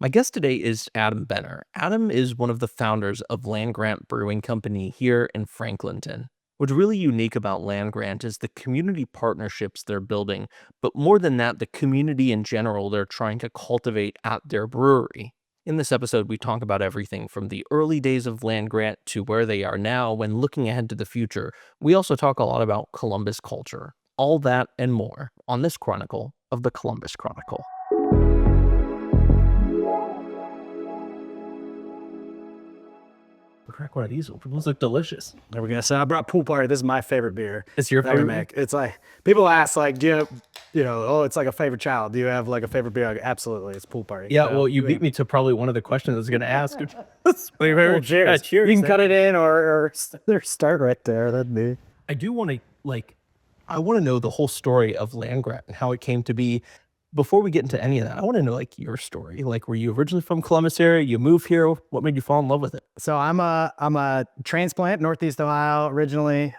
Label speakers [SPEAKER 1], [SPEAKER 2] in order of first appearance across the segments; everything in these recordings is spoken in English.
[SPEAKER 1] My guest today is Adam Benner. Adam is one of the founders of Land-Grant Brewing Company here in Franklinton. What's really unique about Land-Grant is the community partnerships they're building, but more than that, the community in general they're trying to cultivate at their brewery. In this episode, we talk about everything from the early days of Land-Grant to where they are now when looking ahead to the future. We also talk a lot about Columbus culture. All that and more on this chronicle of the Columbus Chronicle. Crack one of these open. Those look delicious.
[SPEAKER 2] There we go. So I brought Pool Party. This is my favorite beer.
[SPEAKER 1] It's your
[SPEAKER 2] that we
[SPEAKER 1] favorite?
[SPEAKER 2] make. It's like people ask, like, do oh, it's like a favorite child. Do you have like a favorite beer? Like, absolutely, it's Pool Party.
[SPEAKER 1] Yeah,
[SPEAKER 2] So,
[SPEAKER 1] well, you beat me to probably one of the questions I was going to ask.
[SPEAKER 2] well, cheers.
[SPEAKER 1] Yeah, cheers.
[SPEAKER 2] You can cut it in or start right there. That'd be.
[SPEAKER 1] I do want to I want to know the whole story of Land-Grant and how it came to be. Before we get into any of that, I want to know your story. Were you originally from Columbus area? You moved here. What made you fall in love with it?
[SPEAKER 2] So I'm a transplant, Northeast Ohio originally.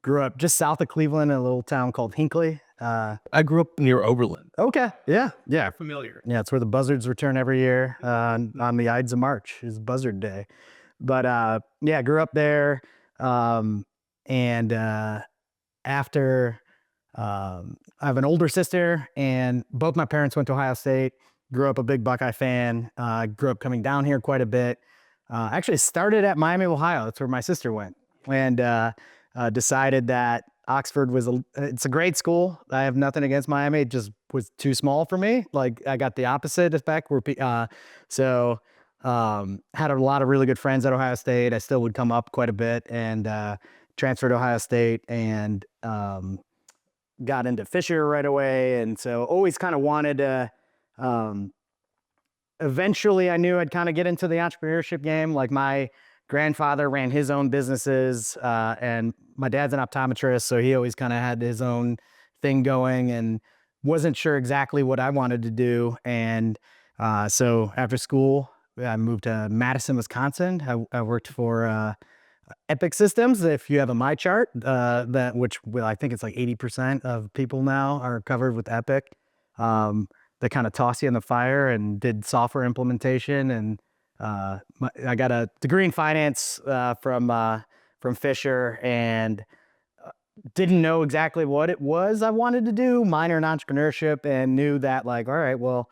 [SPEAKER 2] Grew up just south of Cleveland in a little town called Hinckley.
[SPEAKER 1] I grew up near Oberlin.
[SPEAKER 2] Okay, yeah,
[SPEAKER 1] Familiar.
[SPEAKER 2] yeah. It's where the buzzards return every year on the Ides of March is Buzzard Day. But yeah, grew up there, and after. I have an older sister, and both my parents went to Ohio State. Grew up a big Buckeye fan. Grew up coming down here quite a bit. Actually started at Miami, Ohio. That's where my sister went, and decided that Oxford it's a great school. I have nothing against Miami. It just was too small for me. Like I got the opposite effect. So had a lot of really good friends at Ohio State. I still would come up quite a bit, and transferred to Ohio State, and got into Fisher right away. And so always kind of wanted to, eventually I knew I'd kind of get into the entrepreneurship game. Like my grandfather ran his own businesses, and my dad's an optometrist. So he always kind of had his own thing going and wasn't sure exactly what I wanted to do. And so after school, I moved to Madison, Wisconsin. I worked for Epic Systems. If you have a My Chart, I think it's like 80% of people now are covered with Epic. They kind of toss you in the fire and did software implementation. And I got a degree in finance from Fisher, and didn't know exactly what it was I wanted to do. Minor in entrepreneurship, and knew that all right, well,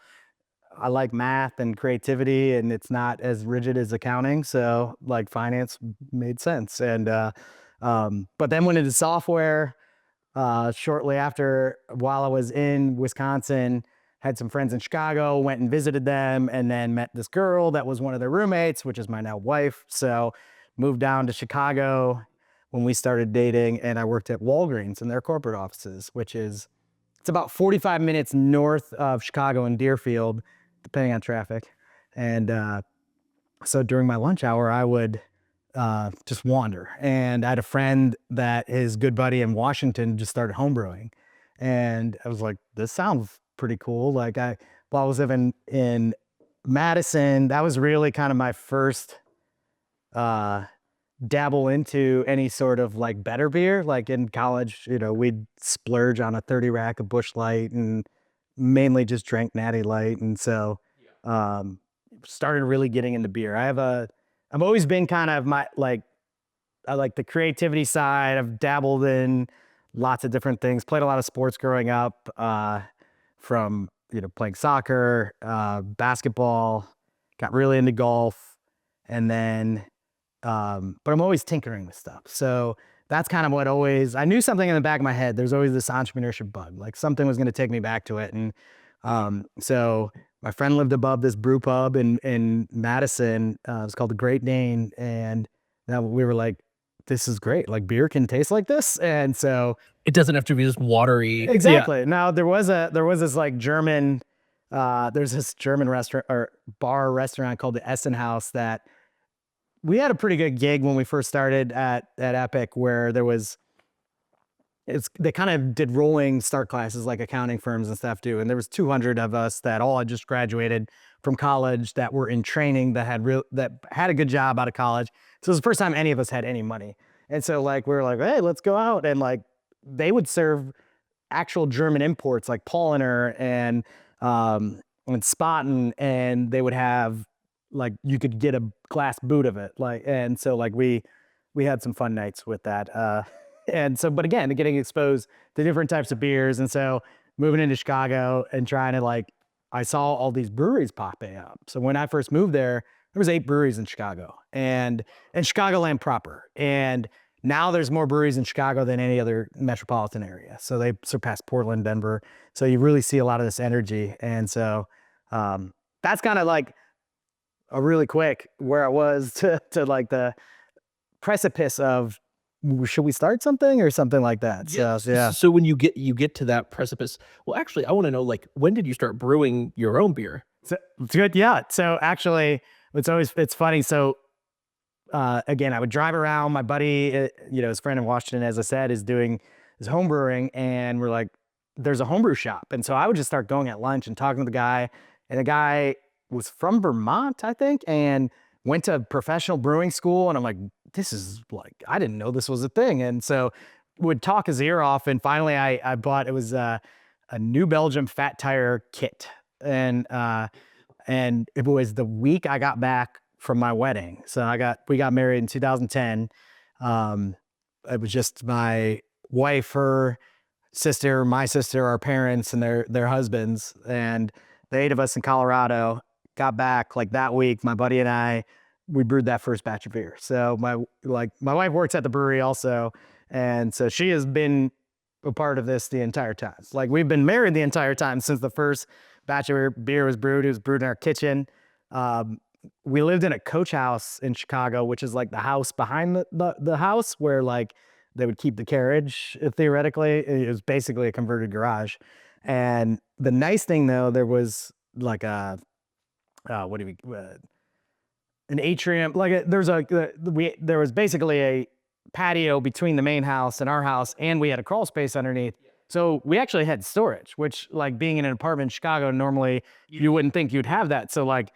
[SPEAKER 2] I like math and creativity, and it's not as rigid as accounting. So finance made sense. And, but then went into software, shortly after, while I was in Wisconsin, had some friends in Chicago, went and visited them, and then met this girl that was one of their roommates, which is my now wife. So moved down to Chicago when we started dating, and I worked at Walgreens in their corporate offices, it's about 45 minutes north of Chicago in Deerfield, depending on traffic. And so during my lunch hour, I would just wander. And I had a friend that his good buddy in Washington just started homebrewing. And I was like, this sounds pretty cool. While I was living in Madison, that was really kind of my first dabble into any sort of better beer. In college, we'd splurge on a 30 rack of Busch Light and mainly just drank Natty Light. And so started really getting into beer. I've always been kind of I like the creativity side. I've dabbled in lots of different things, played a lot of sports growing up, from playing soccer, basketball, got really into golf, and then but I'm always tinkering with stuff. So that's kind of what I knew something in the back of my head. There's always this entrepreneurship bug, something was going to take me back to it. And so my friend lived above this brew pub in Madison. It was called the Great Dane. And now we were like, this is great. Beer can taste like this. And so
[SPEAKER 1] it doesn't have to be this watery.
[SPEAKER 2] Exactly. Yeah. Now there was this German, there's this German restaurant or bar restaurant called the Essen House that we had a pretty good gig when we first started at Epic, where they kind of did rolling start classes like accounting firms and stuff do. And there was 200 of us that all had just graduated from college, that were in training, that had a good job out of college. So it was the first time any of us had any money. And so we were like, hey, let's go out. And they would serve actual German imports like Paulaner and in Spaten, and they would have like you could get a glass boot of it, like, and so like we had some fun nights with that. And so, but again, getting exposed to different types of beers, and so moving into Chicago and trying to like, I saw all these breweries popping up. So when I first moved there was 8 breweries in Chicago and Chicagoland proper. And now there's more breweries in Chicago than any other metropolitan area. So they surpassed Portland, Denver. So you really see a lot of this energy. And so that's kind of like a really quick where I was to like the precipice of should we start something or something like that. So yeah.
[SPEAKER 1] So when you get to that precipice, well, actually, I want to know like when did you start brewing your own beer?
[SPEAKER 2] So it's good. Yeah. So actually it's funny. So again, I would drive around. My buddy, his friend in Washington, as I said, is doing his home brewing, and we're like, there's a homebrew shop. And so I would just start going at lunch and talking to the guy. And the guy was from Vermont, I think, and went to professional brewing school. And I'm like, this is like, I didn't know this was a thing. And so would talk his ear off. And finally I bought, it was a New Belgium fat tire kit. And it was the week I got back from my wedding. So we got married in 2010. It was just my wife, her sister, my sister, our parents, and their husbands, and the 8 of us in Colorado. Got back like that week. My buddy and I, we brewed that first batch of beer. So my wife works at the brewery also, and so she has been a part of this the entire time. Like we've been married the entire time since the first batch of beer was brewed. It was brewed in our kitchen. We lived in a coach house in Chicago, which is like the house behind the house where like they would keep the carriage. Theoretically, it was basically a converted garage. And the nice thing though, there was like an atrium. Like there was basically a patio between the main house and our house, and we had a crawl space underneath. So we actually had storage, which like being in an apartment in Chicago, normally you wouldn't think you'd have that. So like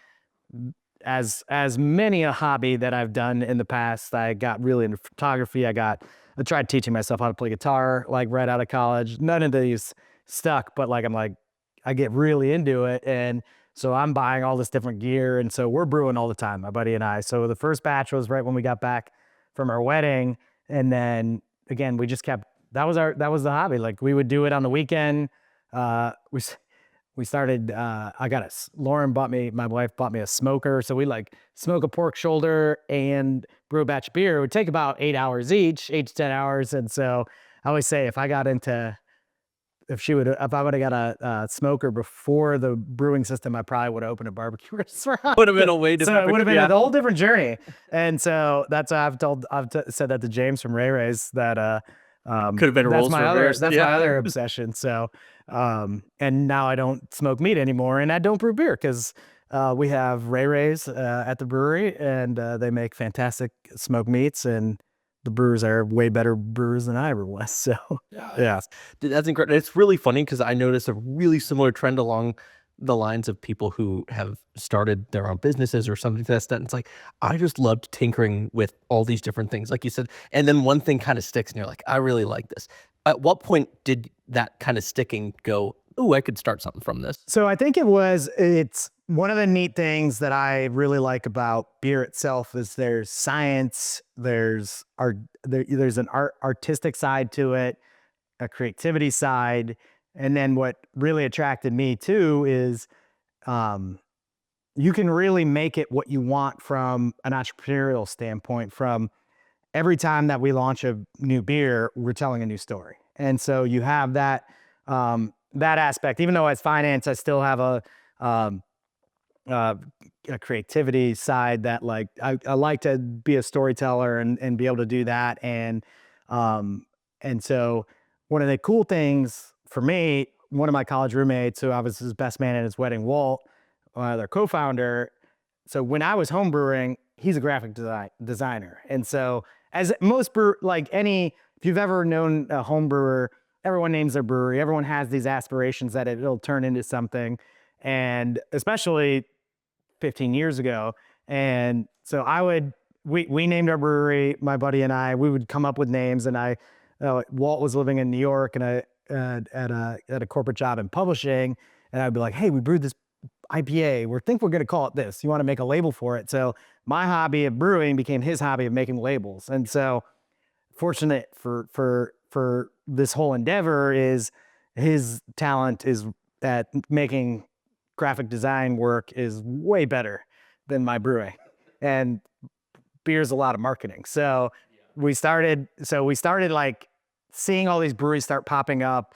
[SPEAKER 2] as many a hobby that I've done in the past, I got really into photography. I tried teaching myself how to play guitar, like right out of college. None of these stuck, but like, I get really into it. And so I'm buying all this different gear. And so we're brewing all the time, my buddy and I. So the first batch was right when we got back from our wedding. And then again, we just kept, that was the hobby. Like we would do it on the weekend. We started, my wife bought me a smoker. So we like smoke a pork shoulder and brew a batch of beer. It would take about 8 hours each, 8 to 10 hours. And so I always say if I would have got a smoker before the brewing system, I probably would have opened a barbecue restaurant.
[SPEAKER 1] Would have been a way to.
[SPEAKER 2] So it would have been a whole different journey. And so that's why I've said that to James from Ray Ray's that,
[SPEAKER 1] could have been
[SPEAKER 2] that's
[SPEAKER 1] roles
[SPEAKER 2] my
[SPEAKER 1] reversed.
[SPEAKER 2] my other obsession. So, and now I don't smoke meat anymore, and I don't brew beer because we have Ray Ray's at the brewery, and they make fantastic smoked meats, and the brewers are way better brewers than I ever was. So, yeah,
[SPEAKER 1] Dude, that's incredible. It's really funny because I noticed a really similar trend along the lines of people who have started their own businesses or something to that extent. It's like, I just loved tinkering with all these different things, like you said, and then one thing kind of sticks and you're like, I really like this. At what point did that kind of sticking go, oh, I could start something from this?
[SPEAKER 2] So I think it's one of the neat things that I really like about beer itself is there's science, there's an artistic side to it, a creativity side. And then what really attracted me too is you can really make it what you want from an entrepreneurial standpoint. From every time that we launch a new beer, we're telling a new story. And so you have that aspect. Even though as finance, I still have a creativity side that like I like to be a storyteller and be able to do that. And so one of the cool things for me, one of my college roommates, who I was his best man at his wedding, Walt, their co-founder. So when I was homebrewing, he's a graphic designer. And so as most if you've ever known a home brewer, everyone names their brewery. Everyone has these aspirations that it'll turn into something. And especially 15 years ago. And so we named our brewery, my buddy and I, we would come up with names. And Walt was living in New York and at a corporate job in publishing. And I'd be like, hey, we brewed this IPA. We think we're going to call it this. You want to make a label for it. So my hobby of brewing became his hobby of making labels. And so fortunate for this whole endeavor is his talent is at making graphic design work is way better than my brewing. And beer's a lot of marketing. So we started like seeing all these breweries start popping up.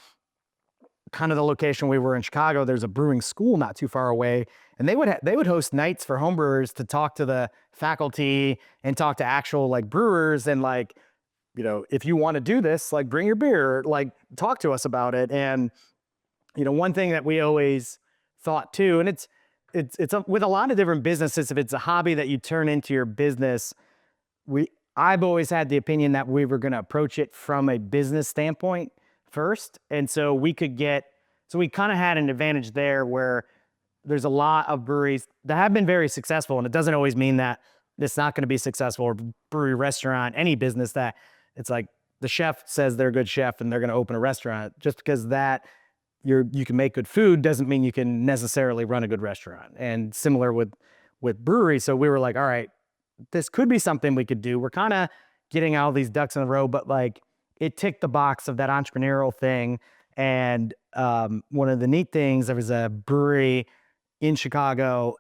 [SPEAKER 2] Kind of the location we were in Chicago, there's a brewing school not too far away, and they would host nights for homebrewers to talk to the faculty and talk to actual like brewers and like, if you want to do this, like bring your beer, like talk to us about it. And one thing that we always thought too, and with a lot of different businesses, if it's a hobby that you turn into your business, I've always had the opinion that we were going to approach it from a business standpoint first. And so we kind of had an advantage there where there's a lot of breweries that have been very successful. And it doesn't always mean that it's not going to be successful, or brewery, restaurant, any business that it's like the chef says they're a good chef and they're going to open a restaurant. Just because that you can make good food doesn't mean you can necessarily run a good restaurant. And similar with brewery. So we were like, all right, this could be something we could do. We're kind of getting all these ducks in a row, but like it ticked the box of that entrepreneurial thing. And one of the neat things, there was a brewery in Chicago,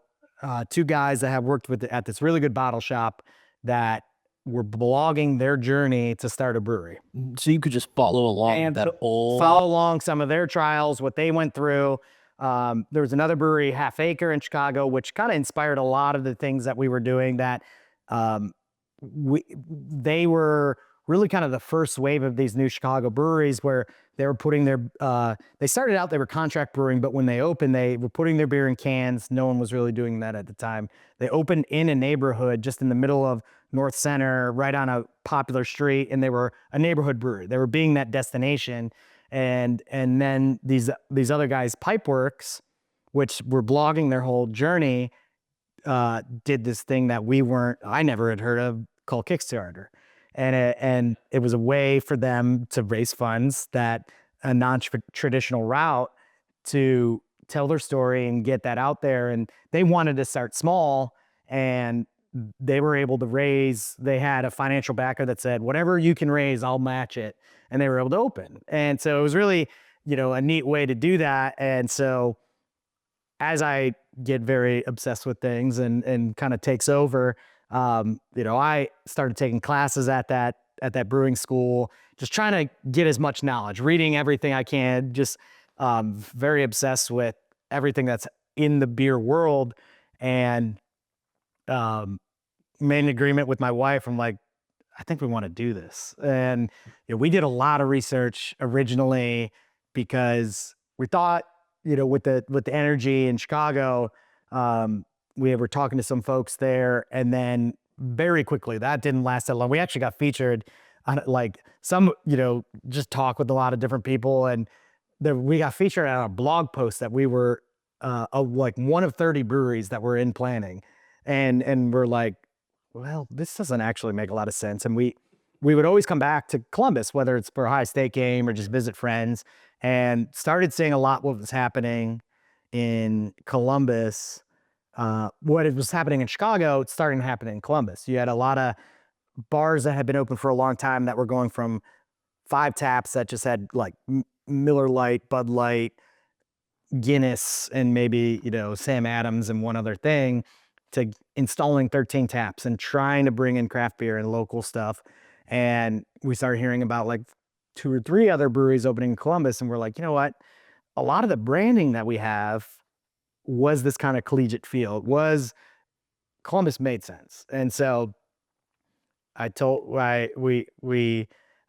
[SPEAKER 2] two guys that have worked at this really good bottle shop that were blogging their journey to start a brewery.
[SPEAKER 1] So you could just follow along
[SPEAKER 2] And
[SPEAKER 1] that whole.
[SPEAKER 2] follow along some of their trials, what they went through. There was another brewery, Half Acre in Chicago, which kind of inspired a lot of the things that we were doing. That they were really kind of the first wave of these new Chicago breweries where they were putting they started out, they were contract brewing, but when they opened, they were putting their beer in cans. No one was really doing that at the time. They opened in a neighborhood just in the middle of North Center, right on a popular street, and they were a neighborhood brewery. They were being that destination. And then these other guys, Pipeworks, which were blogging their whole journey, did this thing that I never had heard of, called Kickstarter. And it was a way for them to raise funds, that a non-traditional route to tell their story and get that out there. And they wanted to start small, and they were able to they had a financial backer that said, whatever you can raise, I'll match it. And they were able to open. And so it was really, a neat way to do that. And so as I get very obsessed with things and kind of takes over, I started taking classes at that brewing school, just trying to get as much knowledge, reading everything I can, just very obsessed with everything that's in the beer world. And made an agreement with my wife. I'm like, I think we want to do this. And we did a lot of research originally because we thought, with the energy in Chicago, we were talking to some folks there, and then very quickly, that didn't last that long. We actually got featured on just talk with a lot of different people, and we got featured on a blog post that we were like one of 30 breweries that were in planning, and we're like, well, this doesn't actually make a lot of sense. And we would always come back to Columbus, whether it's for a Ohio State game or just visit friends, and started seeing a lot what was happening in Columbus. What was happening in Chicago, it's starting to happen in Columbus. You had a lot of bars that had been open for a long time that were going from 5 taps that just had like Miller Lite, Bud Light, Guinness, and maybe, Sam Adams and one other thing, to installing 13 taps and trying to bring in craft beer and local stuff. And we started hearing about like 2 or 3 other breweries opening in Columbus. And we're like, you know what? A lot of the branding that we have was this kind of collegiate feel. Columbus made sense. And so I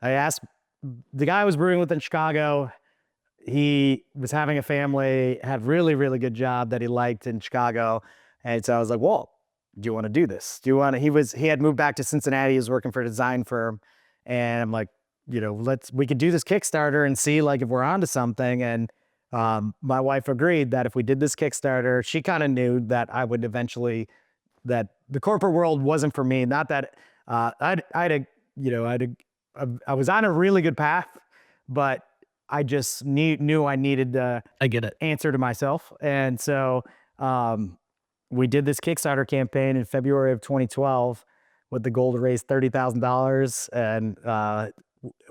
[SPEAKER 2] asked the guy I was brewing with in Chicago. He was having a family, had really, really good job that he liked in Chicago. And so I was like, well, do you want to do this? He had moved back to Cincinnati. He was working for a design firm. And I'm like, we could do this Kickstarter and see like if we're onto something. And my wife agreed that if we did this Kickstarter, she kind of knew that I would eventually, that the corporate world wasn't for me. Not that I was on a really good path, but I just knew I needed to
[SPEAKER 1] I get it.
[SPEAKER 2] answer to myself. And so um, we did this Kickstarter campaign in February of 2012 with the goal to raise $30,000, and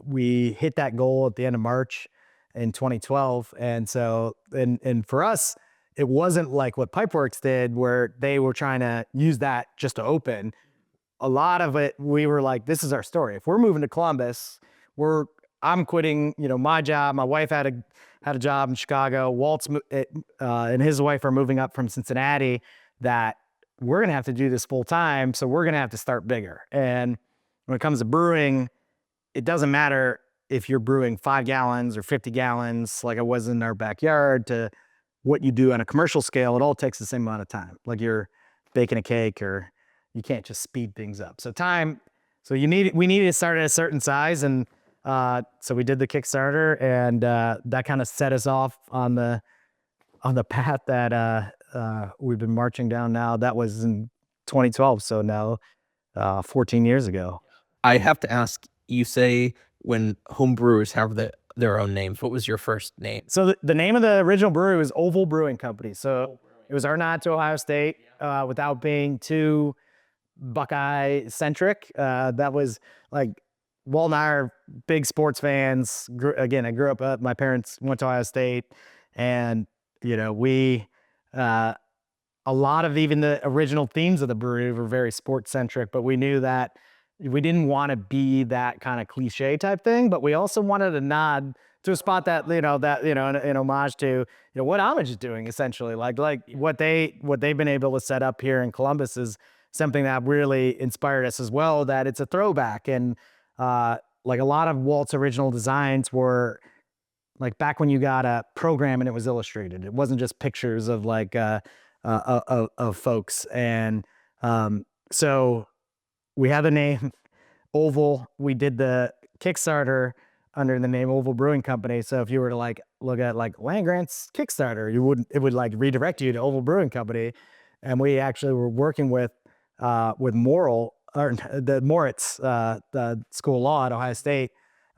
[SPEAKER 2] we hit that goal at the end of March in 2012. And so, and for us, it wasn't like what Pipeworks did, where they were trying to use that just to open. A lot of it, we were like, this is our story. If we're moving to Columbus, we're I'm quitting, my job. My wife had a job in Chicago. And his wife are moving up from Cincinnati. That we're gonna have to do this full time, so we're gonna have to start bigger. And when it comes to brewing, it doesn't matter if you're brewing 5 gallons or 50 gallons, like I was in our backyard, to what you do on a commercial scale. It all takes the same amount of time. Like you're baking a cake, or you can't just speed things up. So we needed to start at a certain size. And so we did the Kickstarter, and that kind of set us off on the path that we've been marching down now. That was in 2012. So now 14 years ago.
[SPEAKER 1] I have to ask, you say when home brewers have their own names, what was your first name?
[SPEAKER 2] So the name of the original brewery was Oval Brewing Company. So it was our nod to Ohio State, without being too Buckeye centric. That was like, Walt and I are big sports fans. Again, I grew up, my parents went to Ohio State, and we a lot of even the original themes of the brewery were very sports centric, but we knew that we didn't want to be that kind of cliche type thing, but we also wanted a nod to a spot that, in homage to, what Homage is doing, essentially. Like what they've been able to set up here in Columbus is something that really inspired us as well, that it's a throwback. And like a lot of Walt's original designs were like back when you got a program and it was illustrated. It wasn't just pictures of of folks. And so we had the name Oval. We did the Kickstarter under the name Oval Brewing Company. So if you were to like look at like Land-Grant's Kickstarter, it would like redirect you to Oval Brewing Company. And we actually were working with the Moritz, the School of Law at Ohio State,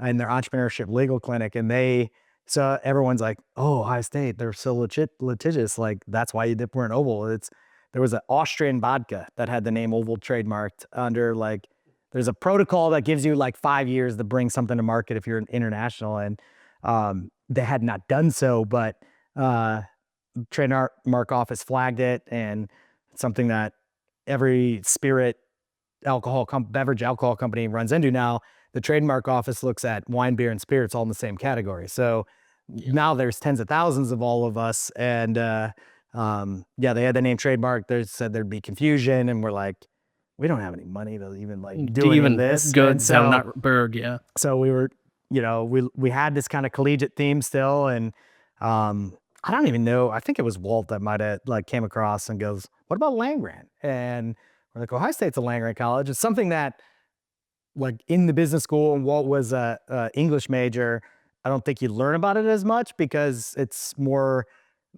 [SPEAKER 2] in their entrepreneurship legal clinic. And so everyone's like, oh, Ohio State, they're so litigious. Like, that's why we're in Oval. There was an Austrian vodka that had the name Oval trademarked under, like, there's a protocol that gives you like 5 years to bring something to market if you're an international. And they had not done so, but trademark office flagged it, and it's something that every beverage alcohol company runs into now. The trademark office looks at wine, beer, and spirits all in the same category. So now there's tens of thousands of all of us. And they had the name trademark. They said there'd be confusion, and we're like, we don't have any money to even like do any of this.
[SPEAKER 1] Go
[SPEAKER 2] And
[SPEAKER 1] down that berg, yeah.
[SPEAKER 2] So we were, we had this kind of collegiate theme still. And I don't even know, I think it was Walt that might have like came across and goes, what about Land-Grant? And we're like, Ohio State's a Land-Grant college. It's something that, like, in the business school, and Walt was a English major, I don't think you learn about it as much, because it's more,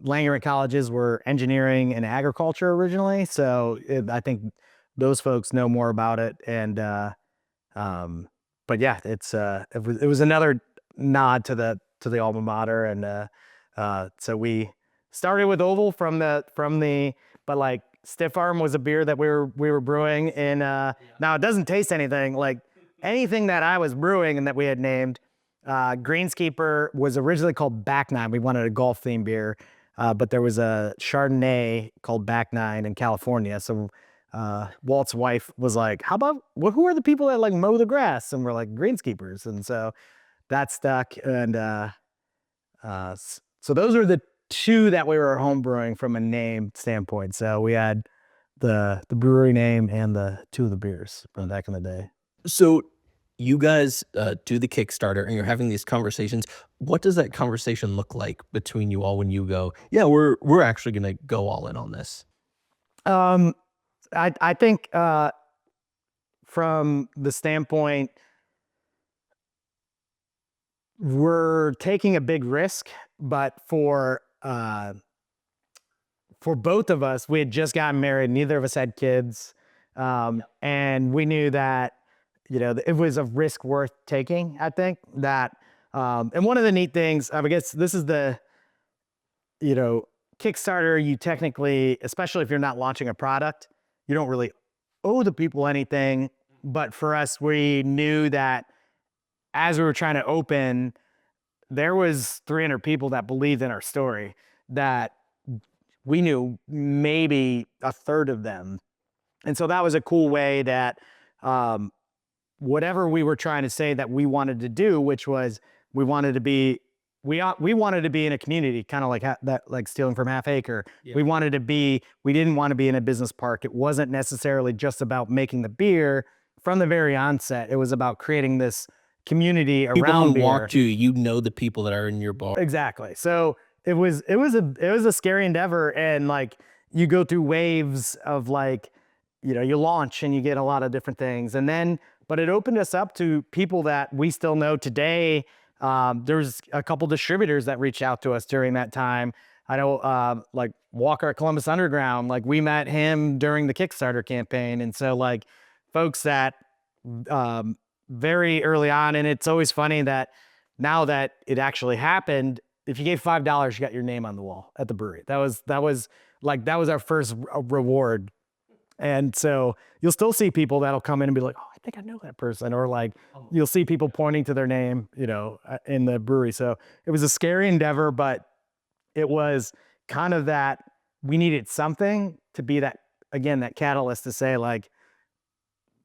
[SPEAKER 2] Land-Grant colleges were engineering and agriculture originally. So I think those folks know more about it. And but yeah, it was another nod to the alma mater. And so we started with Oval but like Stiff Arm was a beer that we were brewing in. Now it doesn't taste anything like anything that I was brewing and that we had named. Greenskeeper was originally called Back Nine. We wanted a golf themed beer, but there was a Chardonnay called Back Nine in California. So Walt's wife was like, how about, who are the people that like mow the grass? And we're like, greenskeepers. And so that stuck. And so those are the two that we were home brewing from a name standpoint. So we had the brewery name and the two of the beers from back in the day.
[SPEAKER 1] So you guys do the Kickstarter, and you're having these conversations. What does that conversation look like between you all when you go, yeah, we're actually going to go all in on this?
[SPEAKER 2] I think from the standpoint, we're taking a big risk, but for both of us, we had just gotten married. Neither of us had kids. And we knew that, it was a risk worth taking, I think. And one of the neat things, I guess this is Kickstarter, you technically, especially if you're not launching a product, you don't really owe the people anything. But for us, we knew that as we were trying to open, there was 300 people that believed in our story, that we knew maybe a third of them. And so that was a cool way that whatever we were trying to say that we wanted to do, which was we wanted to be we wanted to be in a community, kind of like that, like stealing from Half Acre. Yeah. We didn't want to be in a business park. It wasn't necessarily just about making the beer from the very onset. It was about creating this community around beer.
[SPEAKER 1] Walk to you know the people that are in your bar.
[SPEAKER 2] Exactly. So it was a scary endeavor, and like you go through waves of like, you launch and you get a lot of different things, and then but it opened us up to people that we still know today. There's a couple distributors that reached out to us during that time. I know, like Walker at Columbus Underground, like we met him during the Kickstarter campaign. And so like folks that, very early on, and it's always funny that now that it actually happened, if you gave $5, you got your name on the wall at the brewery. That was our first reward. And so you'll still see people that'll come in and be like, oh, I think I know that person. Or like, you'll see people pointing to their name, in the brewery. So it was a scary endeavor, but it was kind of that we needed something to be that, again, that catalyst to say like,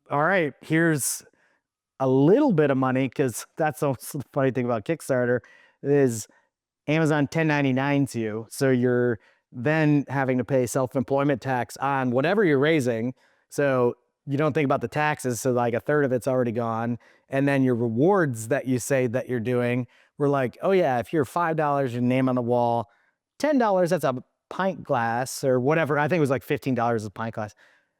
[SPEAKER 2] all right, here's a little bit of money. Cause that's the funny thing about Kickstarter is Amazon 1099s you. So you're then having to pay self-employment tax on whatever you're raising. So you don't think about the taxes. So like a third of it's already gone. And then your rewards that you say that you're doing, we're like, oh yeah, if you're $5, your name on the wall, $10, that's a pint glass or whatever. I think it was like $15 a pint glass.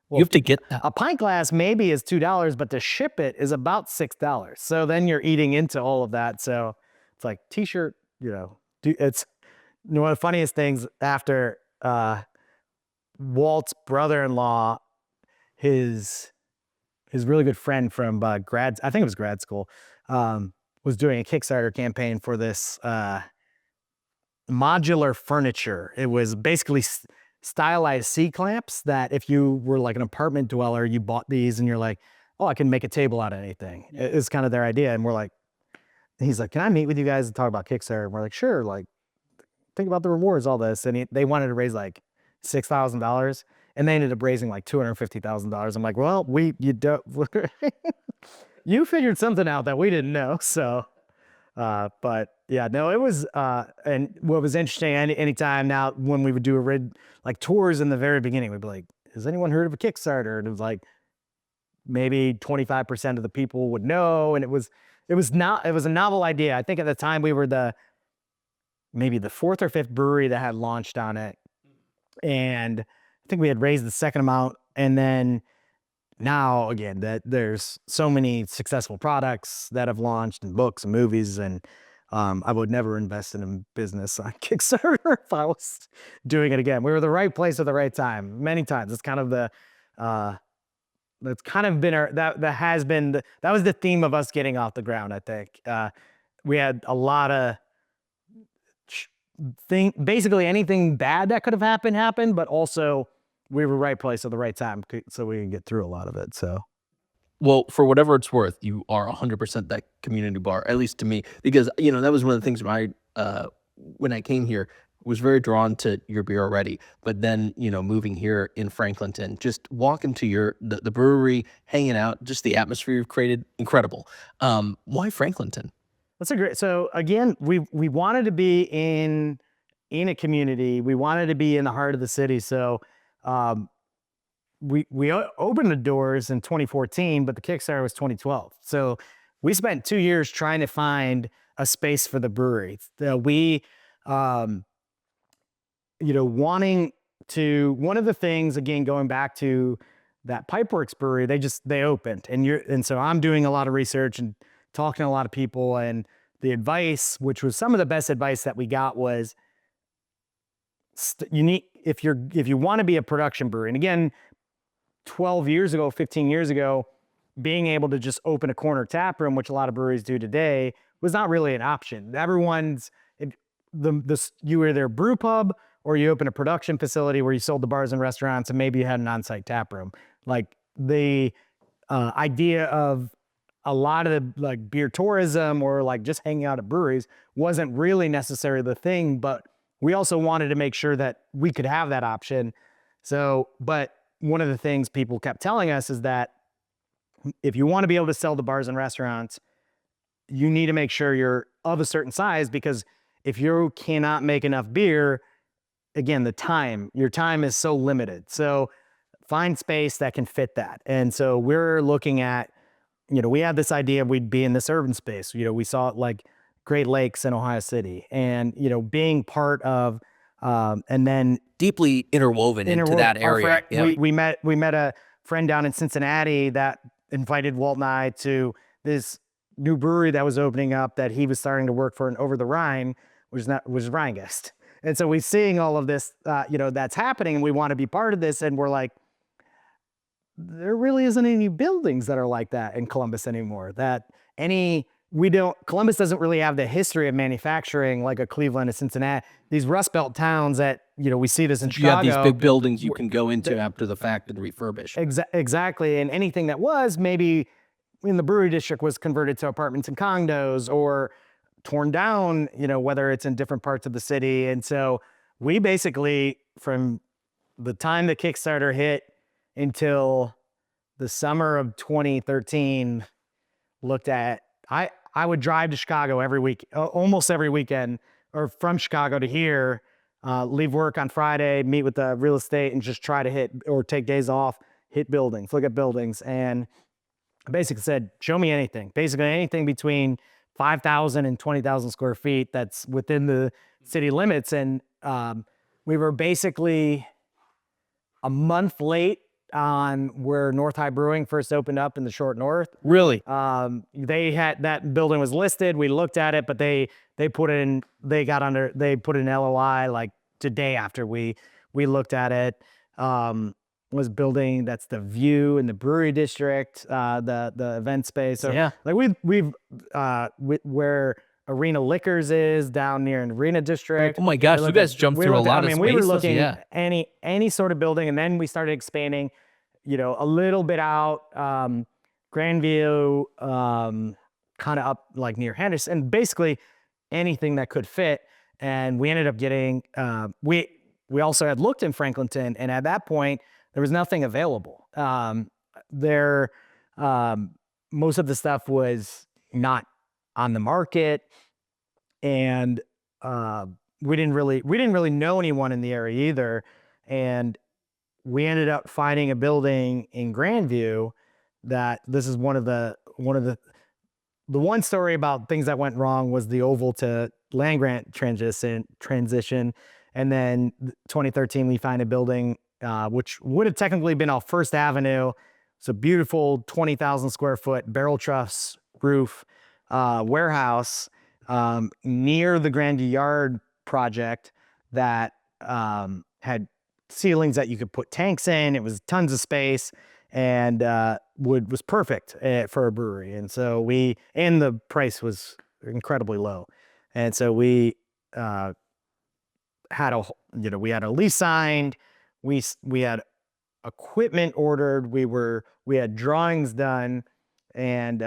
[SPEAKER 2] Well,
[SPEAKER 1] you have to get that.
[SPEAKER 2] A pint glass maybe is $2, but to ship it is about $6. So then you're eating into all of that. So it's like t-shirt, it's one of the funniest things after Walt's brother-in-law, his really good friend from I think it was grad school, was doing a Kickstarter campaign for this modular furniture. It was basically stylized C-clamps that if you were like an apartment dweller, you bought these and you're like, oh, I can make a table out of anything. Yeah. It's kind of their idea. And we're like, he's like, can I meet with you guys and talk about Kickstarter? And we're like, sure. Like, think about the rewards, all this. And they wanted to raise like $6,000 and they ended up raising like $250,000. I'm like, well, you figured something out that we didn't know. So, but yeah, no, it was, and what was interesting, anytime now when we would do like tours in the very beginning, we'd be like, has anyone heard of a Kickstarter? And it was like, maybe 25% of the people would know. And it was a novel idea. I think at the time we were maybe the fourth or fifth brewery that had launched on it. And I think we had raised the second amount. And then now again, that there's so many successful products that have launched and books and movies. And I would never invest in a business on Kickstarter if I was doing it again. We were the right place at the right time many times. It's kind of that's kind of been that was the theme of us getting off the ground. I think we had a lot of basically anything bad that could have happened, but also we were right place at the right time, so we can get through a lot of it. So,
[SPEAKER 1] well, for whatever it's worth, you are 100% that community bar, at least to me, because that was one of the things when I came here, was very drawn to your beer already. But then moving here in Franklinton, just walking to the brewery, hanging out, just the atmosphere you've created, incredible. Why Franklinton?
[SPEAKER 2] That's a great. So again, we wanted to be in a community. We wanted to be in the heart of the city. So we opened the doors in 2014, but the Kickstarter was 2012. So we spent 2 years trying to find a space for the brewery. Wanting to, one of the things, again, going back to that Pipeworks brewery, they opened, and so I'm doing a lot of research and talking to a lot of people, and the advice, which was some of the best advice that we got, was unique. If you want to be a production brewery, and again, 12 years ago, 15 years ago, being able to just open a corner tap room, which a lot of breweries do today, was not really an option. You were their brew pub or you open a production facility where you sold the bars and restaurants, and maybe you had an on-site tap room. Like the idea of a lot of the like beer tourism or like just hanging out at breweries wasn't really necessarily the thing, but we also wanted to make sure that we could have that option. So, but one of the things people kept telling us is that if you want to be able to sell to bars and restaurants, you need to make sure you're of a certain size, because if you cannot make enough beer, again, your time is so limited. So find space that can fit that. And so we're looking at, we had this idea we'd be in this urban space. We saw it like Great Lakes in Ohio City, and, being part of, and then
[SPEAKER 1] Deeply interwoven into that area. Yeah.
[SPEAKER 2] we met a friend down in Cincinnati that invited Walt and I to this new brewery that was opening up that he was starting to work for, and Over the Rhine, was Rheingast. And so we're seeing all of this, that's happening, and we want to be part of this. And we're like, there really isn't any buildings that are like that in Columbus anymore. Columbus doesn't really have the history of manufacturing like a Cleveland, a Cincinnati, these Rust Belt towns that, we see this in Chicago.
[SPEAKER 1] You have these big buildings you can go into after the fact and refurbish.
[SPEAKER 2] Exactly. And anything that was maybe in the brewery district was converted to apartments and condos, or torn down, whether it's in different parts of the city. And so we basically, from the time the Kickstarter hit until the summer of 2013, looked at, I would drive to Chicago every week, almost every weekend, or from Chicago to here, leave work on Friday, meet with the real estate, and just try to hit, or take days off, hit buildings, look at buildings. And I basically said, show me anything, basically anything between 5,000 and 20,000 square feet that's within the city limits. And we were basically a month late on where North High Brewing first opened up in the Short North.
[SPEAKER 1] Really?
[SPEAKER 2] They had, that building was listed. We looked at it, but they put in LOI like the day after we looked at it. Was building, that's the View in the brewery district, the event space. So
[SPEAKER 1] yeah,
[SPEAKER 2] like we've where Arena Liquors is down near an Arena district.
[SPEAKER 1] Oh my gosh, you guys jumped through a lot of spaces.
[SPEAKER 2] We were looking at any sort of building, and then we started expanding, a little bit out, Grandview, kind of up like near Henderson, and basically anything that could fit. And we ended up getting, we also had looked in Franklinton, and at that point, there was nothing available. Most of the stuff was not on the market, and we didn't really know anyone in the area either. And we ended up finding a building in Grandview that, this is one of the one story about things that went wrong was the Oval to Land-Grant transition. And then 2013, we find a building which would have technically been off First Avenue. It's a beautiful 20,000 square foot barrel truss roof warehouse near the Grandview Yard project that had ceilings that you could put tanks in. It was tons of space, and was perfect for a brewery. And so and the price was incredibly low. And so we had we had a lease signed. We had equipment ordered. We had drawings done. And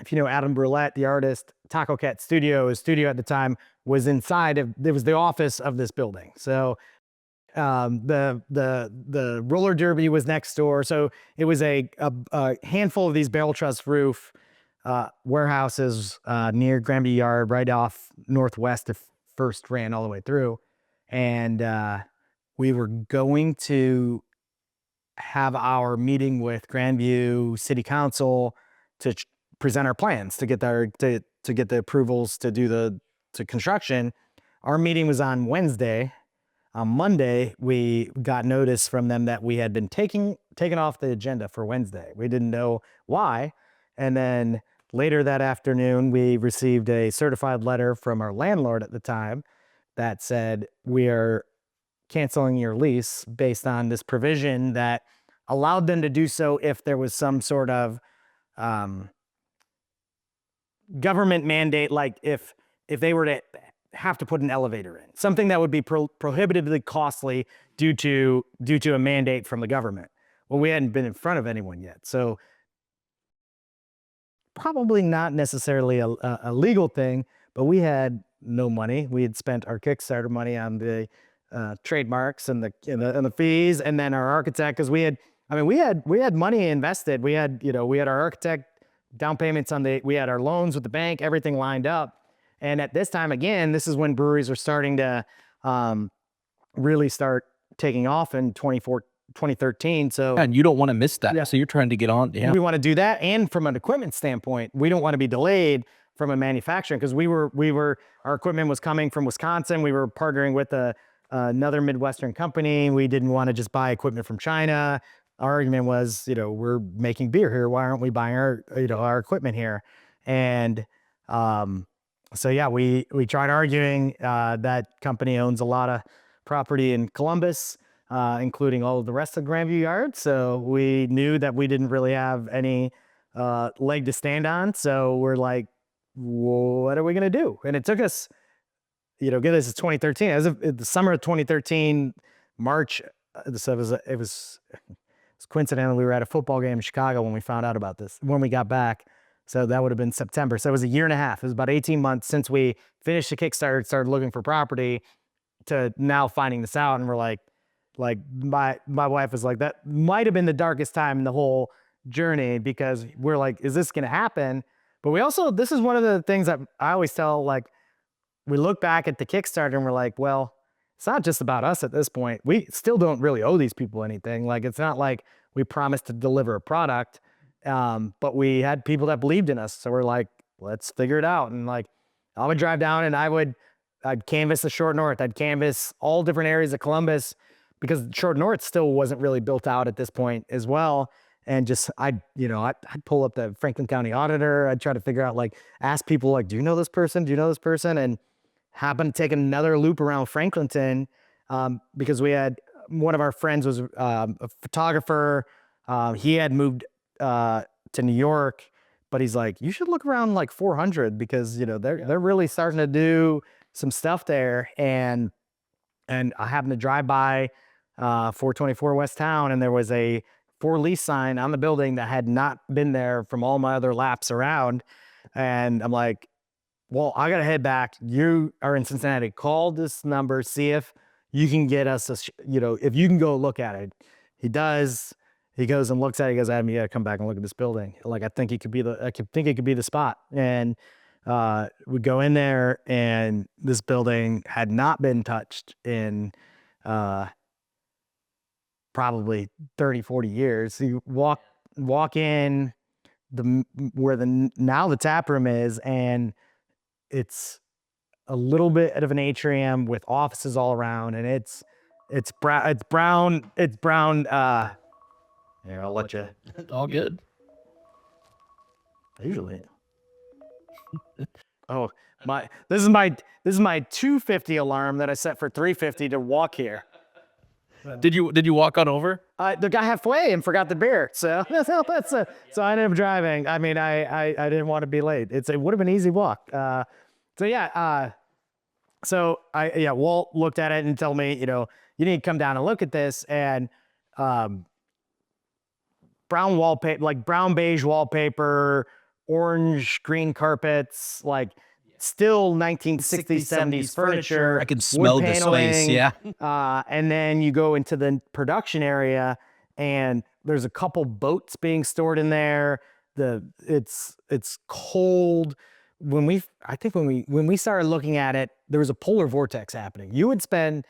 [SPEAKER 2] if you know Adam Brulette, the artist, Taco Cat Studio, his studio at the time was inside of, it was the office of this building. So the roller derby was next door. So it was a handful of these barrel truss roof warehouses near Grandview Yard, right off Northwest if First ran all the way through. And we were going to have our meeting with Grandview City Council to present our plans, to get to get the approvals to do the construction. Our meeting was on Wednesday. On Monday, we got notice from them that we had been taken off the agenda for Wednesday. We didn't know why. And then later that afternoon, we received a certified letter from our landlord at the time that said, we are canceling your lease based on this provision that allowed them to do so if there was some sort of government mandate, like if they were to have to put an elevator in, something that would be prohibitively costly due to a mandate from the government. Well, we hadn't been in front of anyone yet, so probably not necessarily a legal thing, but we had no money. We had spent our Kickstarter money on the trademarks and the fees, and then our architect, because we had, I mean, we had money invested. We had, we had our architect down payments on we had our loans with the bank, everything lined up. And at this time, again, this is when breweries are starting to really start taking off in 2013. So
[SPEAKER 1] And you don't want to miss that.
[SPEAKER 2] Yeah.
[SPEAKER 1] So you're trying to get on. Yeah.
[SPEAKER 2] we want to do that. And from an equipment standpoint, we don't want to be delayed from a manufacturing, because our equipment was coming from Wisconsin. We were partnering with another Midwestern company. We didn't want to just buy equipment from China. Our argument was, we're making beer here. Why aren't we buying our equipment here? And so yeah, we tried arguing. That company owns a lot of property in Columbus, including all of the rest of Grandview Yard. So we knew that we didn't really have any leg to stand on. So we're like, what are we gonna do? And it took us, again, this is 2013. As of the summer of 2013, March. So it was coincidentally, we were at a football game in Chicago when we found out about this, when we got back. So that would have been September. So it was a year and a half. It was about 18 months since we finished the Kickstarter, started looking for property, to now finding this out. And we're like my wife was like, that might have been the darkest time in the whole journey, because we're like, is this going to happen? But we also, this is one of the things that I always tell, like, we look back at the Kickstarter and we're like, well, it's not just about us at this point. We still don't really owe these people anything. Like, it's not like we promised to deliver a product, but we had people that believed in us. So we're like, let's figure it out. And like, I would drive down and I'd canvass the Short North. I'd canvass all different areas of Columbus, because Short North still wasn't really built out at this point as well. And just, I'd pull up the Franklin County auditor. I'd try to figure out, like, ask people, like, do you know this person? Do you know this person? And happen to take another loop around Franklinton, because we had, one of our friends was a photographer. He had moved to New York, but he's like, you should look around like 400, because they're really starting to do some stuff there. And I happened to drive by 424 West Town, and there was a for lease sign on the building that had not been there from all my other laps around. And I'm like, well, I got to head back. You are in Cincinnati. Call this number, see if you can get us, if you can go look at it. He does. He goes and looks at it. He goes, Adam, you got to come back and look at this building. Like, I think it could be the spot. And we go in there, and this building had not been touched in probably 30, 40 years. So you walk in where now the tap room is, and it's a little bit of an atrium with offices all around, and it's brown. Here, I'll let you.
[SPEAKER 1] All good.
[SPEAKER 2] Usually. Oh, this is my 250 alarm that I set for 350 to walk here.
[SPEAKER 1] Did you walk on over?
[SPEAKER 2] The guy halfway and forgot the beer, so so I ended up driving. I mean, I didn't want to be late. It would have been an easy walk. So yeah, Walt looked at it and told me, you need to come down and look at this. And brown wallpaper, like brown beige wallpaper, orange green carpets, like still 1960s, 70s furniture.
[SPEAKER 1] I can smell the space. Yeah.
[SPEAKER 2] And then you go into the production area, and there's a couple boats being stored in there. It's cold. When we started looking at it, there was a polar vortex happening. You would spend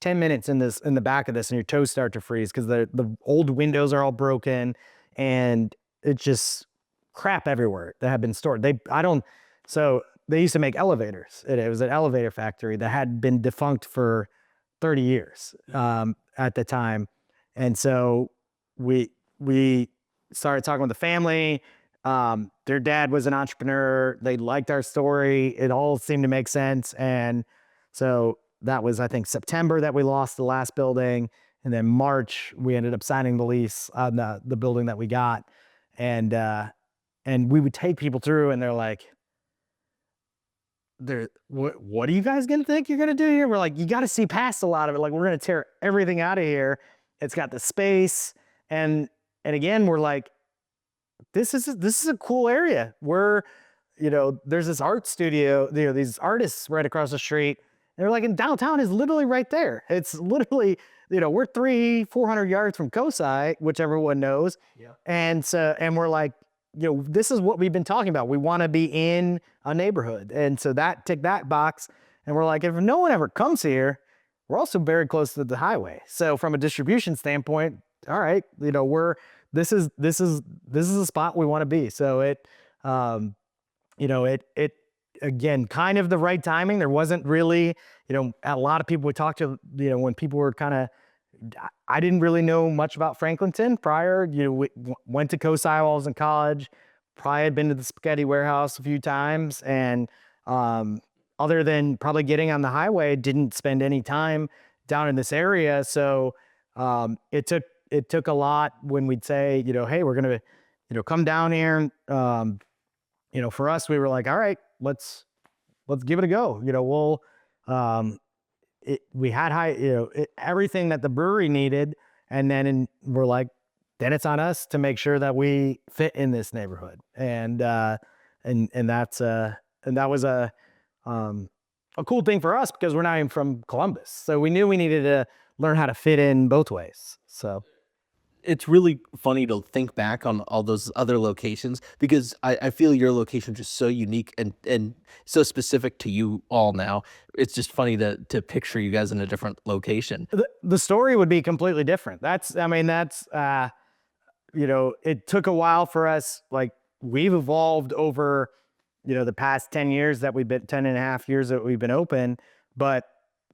[SPEAKER 2] 10 minutes in the back of this, and your toes start to freeze, because the old windows are all broken, and it's just crap everywhere that had been stored. So they used to make elevators. It was an elevator factory that had been defunct for 30 years at the time. And so we started talking with the family. Their dad was an entrepreneur. They liked our story. It all seemed to make sense. And so that was, I think, September that we lost the last building. And then March, we ended up signing the lease on the building that we got. And we would take people through, and they're like, what are you guys gonna think you're gonna do here? We're like, you got to see past a lot of it. Like, we're gonna tear everything out of here. It's got the space, and again, we're like, this is a cool area. There's this art studio, these artists right across the street. They're like, in downtown is literally right there. It's literally, we're 300-400 yards from COSI, which everyone knows.
[SPEAKER 1] Yeah.
[SPEAKER 2] And we're like, this is what we've been talking about. We want to be in a neighborhood. And so that ticked that box. And we're like, if no one ever comes here, we're also very close to the highway. So from a distribution standpoint, all right, this is a spot we want to be. So it again, kind of the right timing. There wasn't really, a lot of people we talked to, when people were kind of, I didn't really know much about Franklinton prior. We went to COSI while I was in college. Probably had been to the spaghetti warehouse a few times, and other than probably getting on the highway, didn't spend any time down in this area. So it took a lot when we'd say, hey, we're gonna, come down here. For us, we were like, all right, let's give it a go. We had everything that the brewery needed, and then we're like, then it's on us to make sure that we fit in this neighborhood, and that was a cool thing for us because we're not even from Columbus, so we knew we needed to learn how to fit in both ways. So
[SPEAKER 1] It's really funny to think back on all those other locations because I feel your location is just so unique and so specific to you all now. It's just funny to picture you guys in a different location.
[SPEAKER 2] the story would be completely different. It took a while for us. Like, we've evolved over, the past 10 years that we've been 10 and a half years that we've been open, but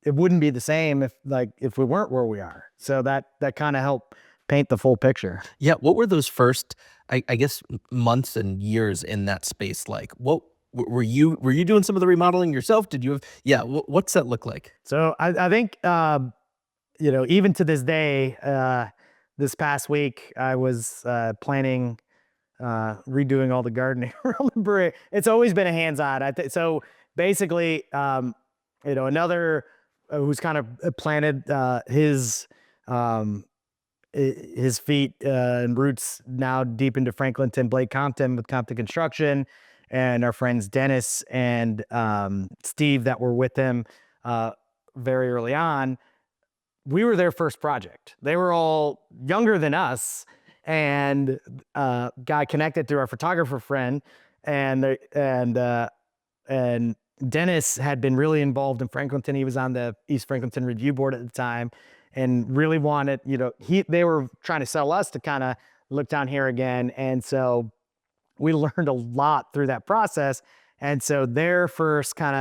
[SPEAKER 2] it wouldn't be the same if we weren't where we are. So that kind of helped paint the full picture.
[SPEAKER 1] Yeah, what were those first, I guess, months and years in that space like? What were you doing some of the remodeling yourself? Did you have yeah, what's that look like?
[SPEAKER 2] So I think, even to this day, this past week, I was planning, redoing all the gardening around the brewery. It's always been a hands-on. So basically, another who's kind of planted his feet and roots now deep into Franklinton, Blake Compton with Compton Construction, and our friends Dennis and Steve that were with him very early on. We were their first project. They were all younger than us, and got connected through our photographer friend, and Dennis had been really involved in Franklinton. He was on the East Franklinton Review Board at the time, and really wanted, they were trying to sell us to kind of look down here again. And so we learned a lot through that process. And so their first kind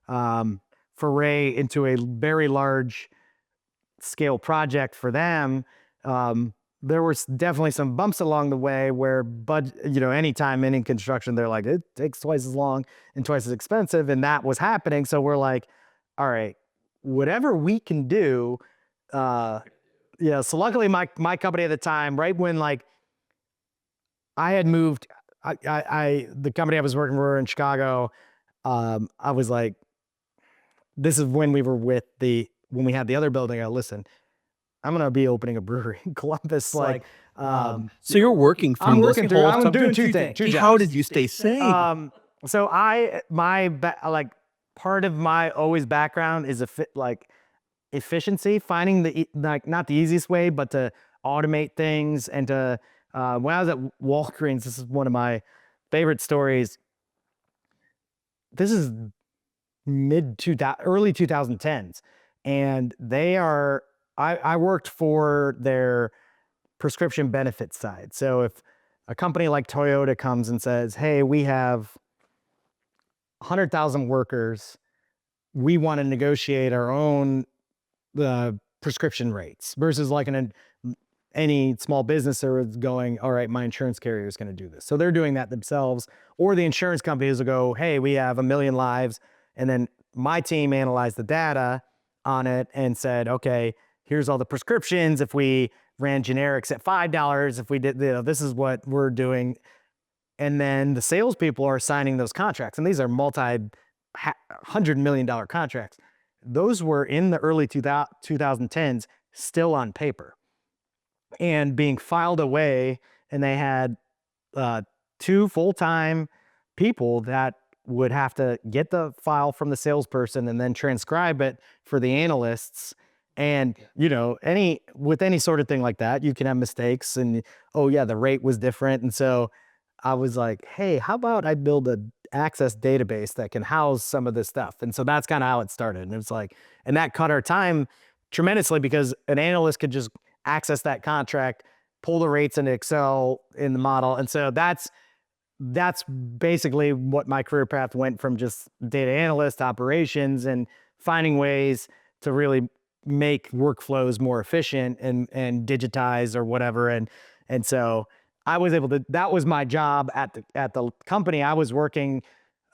[SPEAKER 2] of foray into a very large scale project for them, there was definitely some bumps along the way where, anytime in construction, they're like, it takes twice as long and twice as expensive. And that was happening. So we're like, all right, whatever we can do. So luckily my company at the time, right when I had moved, the company I was working for in Chicago, I was like, this is when we were when we had the other building. Listen, I'm going to be opening a brewery in Columbus.
[SPEAKER 1] So you're working through
[SPEAKER 2] I'm
[SPEAKER 1] this
[SPEAKER 2] working through,
[SPEAKER 1] whole
[SPEAKER 2] I'm
[SPEAKER 1] stuff,
[SPEAKER 2] doing two things.
[SPEAKER 1] How did you stay sane?
[SPEAKER 2] So part of my always background is efficiency, finding not the easiest way, but to automate things. And when I was at Walgreens, this is one of my favorite stories. This is early 2010s, and I worked for their prescription benefits side. So if a company like Toyota comes and says, hey, we have 100,000 workers, we want to negotiate our own prescription rates, versus any small business that was going, all right, my insurance carrier is going to do this. So they're doing that themselves, or the insurance companies will go, hey, we have 1 million lives. And then my team analyzed the data on it and said, okay, here's all the prescriptions. If we ran generics at $5, if we did, this is what we're doing. And then the salespeople are signing those contracts. And these are $100 million contracts. Those were in the early 2010s, still on paper and being filed away. And they had uh, two full-time people that would have to get the file from the salesperson and then transcribe it for the analysts. And any sort of thing like that, you can have mistakes. And oh yeah, the rate was different. And so I was like, hey, how about I build a access database that can house some of this stuff? And so that's kind of how it started. And it was like, and that cut our time tremendously because an analyst could just access that contract, pull the rates into Excel in the model. And so that's basically what my career path went from, just data analyst to operations and finding ways to really make workflows more efficient and digitize or whatever. And so I was able to, that was my job at the company I was working.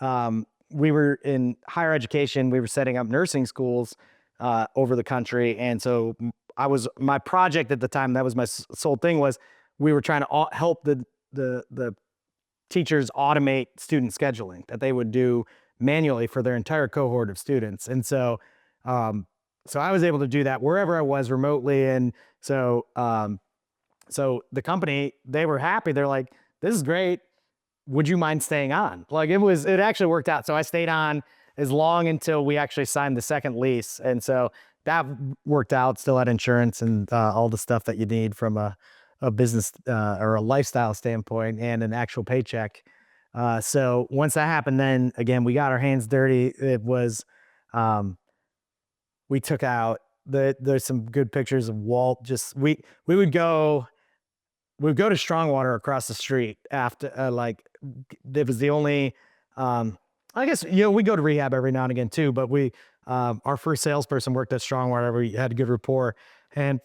[SPEAKER 2] We were in higher education. We were setting up nursing schools over the country. And so my project at the time, that was my sole thing, was we were trying to help the teachers automate student scheduling that they would do manually for their entire cohort of students. And so, so I was able to do that wherever I was remotely. And so, so the company, they were happy. They're like, this is great. Would you mind staying on? Like it actually worked out. So I stayed on as long until we actually signed the second lease. And so that worked out, still had insurance and all the stuff that you need from a business or a lifestyle standpoint and an actual paycheck. So once that happened, then again, we got our hands dirty. It was, we took out there's some good pictures of Walt. Just, we would go to Strongwater across the street after, it was the only, I guess, we go to rehab every now and again too, but our first salesperson worked at Strongwater. We had a good rapport, and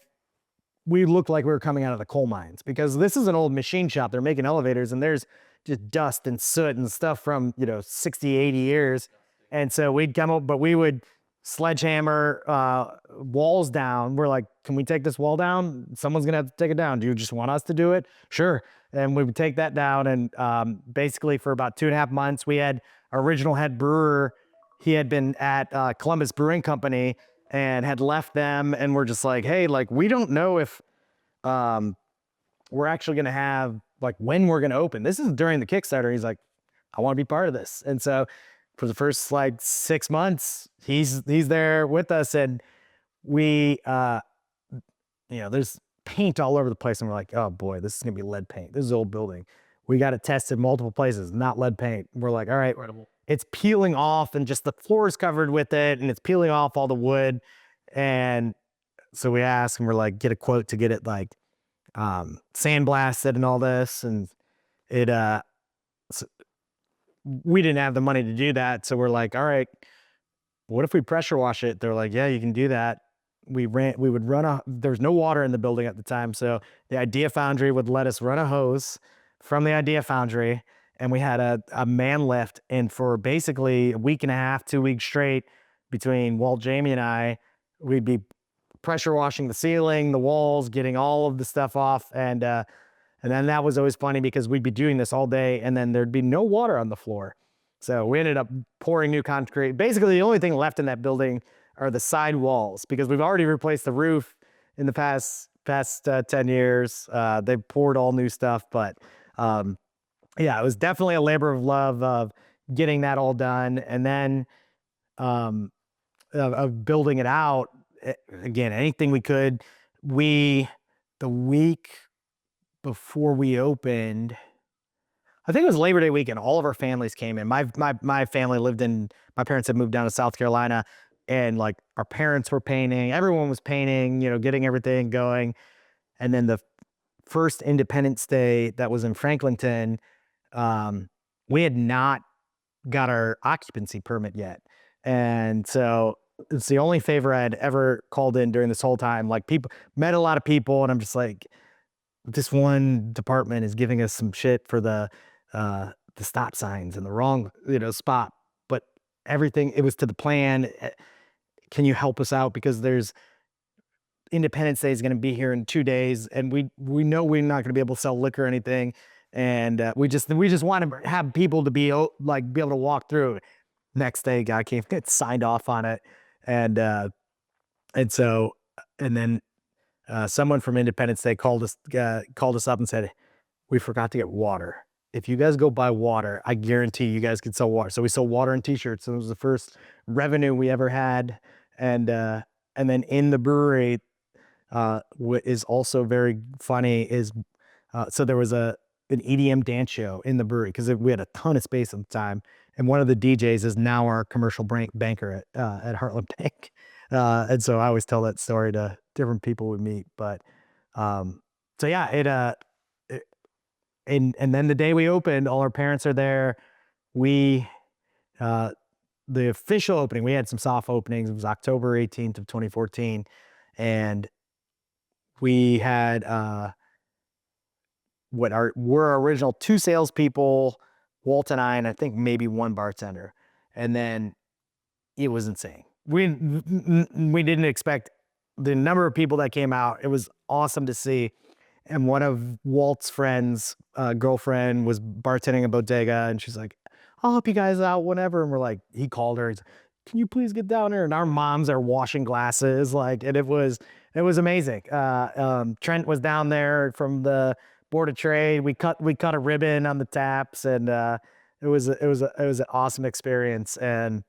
[SPEAKER 2] we looked like we were coming out of the coal mines because this is an old machine shop. They're making elevators and there's just dust and soot and stuff from, 60, 80 years. And so we'd come up, but we would sledgehammer walls down. We're like, can we take this wall down? Someone's going to have to take it down. Do you just want us to do it? Sure. And we would take that down. And basically for about 2.5 months, we had our original head brewer. He had been at Columbus Brewing Company and had left them. And we're just like, hey, like, we don't know if we're actually going to have, like, when we're going to open. This is during the Kickstarter. He's like, I want to be part of this. And so for the first 6 months, he's there with us, and we, there's paint all over the place, and we're like, oh boy, this is gonna be lead paint. This is an old building. We got it tested multiple places, not lead paint. We're like, all right, incredible. It's peeling off, and just the floor is covered with it, and it's peeling off all the wood. And so we asked, and we're like, get a quote to get it sandblasted and all this, and it we didn't have the money to do that. So we're like, all right, what if we pressure wash it? They're like, yeah, you can do that. There's no water in the building at the time. So the Idea Foundry would let us run a hose from the Idea Foundry. And we had a man lift. And for basically a week and a half, 2 weeks straight, between Walt, Jamie, and I, we'd be pressure washing the ceiling, the walls, getting all of the stuff off. And then that was always funny because we'd be doing this all day and then there'd be no water on the floor. So we ended up pouring new concrete. Basically, the only thing left in that building are the side walls because we've already replaced the roof in the past 10 years. They've poured all new stuff. But yeah, it was definitely a labor of love of getting that all done. And then of building it out, again, anything we could. The week before we opened, I think it was Labor Day weekend, all of our families came in. My family my parents had moved down to South Carolina, and like our parents were painting, everyone was painting, getting everything going. And then the first Independence Day that was in Franklinton, we had not got our occupancy permit yet. And so it's the only favor I had ever called in during this whole time. Like, people met a lot of people, and I'm just like, this one department is giving us some shit for the stop signs in the wrong, spot, but everything, it was to the plan. Can you help us out? Because there's Independence Day is going to be here in 2 days, and we know we're not going to be able to sell liquor or anything. And we just want to have people to be able to walk through. Next day, guy came, signed off on it, and so and then someone from Independence Day called us up and said, "We forgot to get water. If you guys go buy water, I guarantee you guys can sell water." So we sold water and T-shirts. And it was the first revenue we ever had, and then in the brewery, what is also very funny is so there was an EDM dance show in the brewery because we had a ton of space at the time, and one of the DJs is now our commercial banker at Heartland Bank, and so I always tell that story to different people we meet. But so yeah, it and then the day we opened, all our parents are there. We the official opening, we had some soft openings. It was October 18th of 2014, and we had were our original two salespeople, Walt and I think maybe one bartender, and then it was insane. We didn't expect the number of people that came out. It was awesome to see. And one of Walt's friends, girlfriend, was bartending a bodega, and she's like, "I'll help you guys out, whatever." And we're like, he called her. He's like, "Can you please get down here?" And our moms are washing glasses, like, and it was amazing. Trent was down there from the board of trade. We cut a ribbon on the taps, and it was an awesome experience. And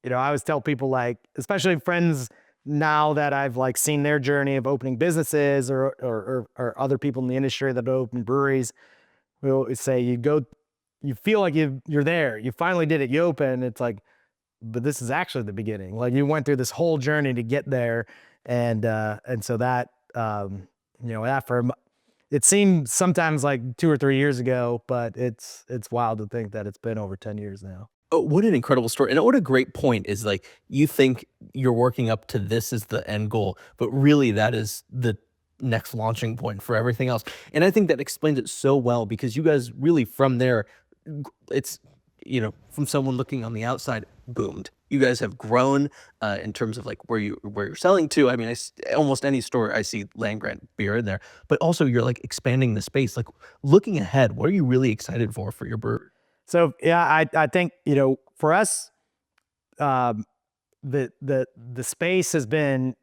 [SPEAKER 2] I always tell people, like, especially friends now that I've like seen their journey of opening businesses, or other people in the industry that open breweries, we always say you feel like you're there, you finally did it, you open, it's like, but this is actually the beginning. Like, you went through this whole journey to get there, and so that that it seemed sometimes like 2 or 3 years ago, but it's wild to think that it's been over 10 years now.
[SPEAKER 1] Oh, what an incredible story. And what a great point is, like, you think you're working up to this as the end goal, but really that is the next launching point for everything else. And I think that explains it so well because you guys really from there, it's, from someone looking on the outside, boomed. You guys have grown in terms of like where you're selling to. I mean, almost any store I see Land-Grant beer in there, but also you're like expanding the space. Like, looking ahead, what are you really excited for your brewery?
[SPEAKER 2] So yeah, I think for us, um, the space has been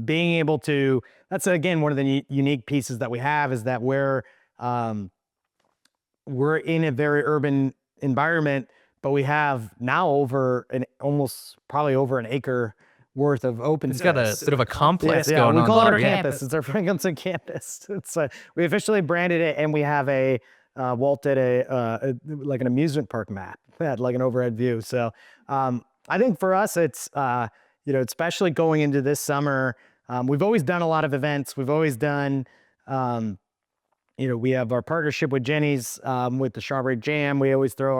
[SPEAKER 2] being able to. That's again one of the unique pieces that we have, is that um, we're in a very urban environment, but we have now probably over an acre worth of open
[SPEAKER 1] It's
[SPEAKER 2] space.
[SPEAKER 1] got a bit of a complex going
[SPEAKER 2] we
[SPEAKER 1] on
[SPEAKER 2] call it
[SPEAKER 1] there,
[SPEAKER 2] our
[SPEAKER 1] yeah.
[SPEAKER 2] campus. It's our Franklinton campus. We officially branded it, and we have Walt did like an amusement park map that had like an overhead view. So I think for us, it's especially going into this summer, we've always done a lot of events. We've always done we have our partnership with Jenny's with the Strawberry Jam. We always throw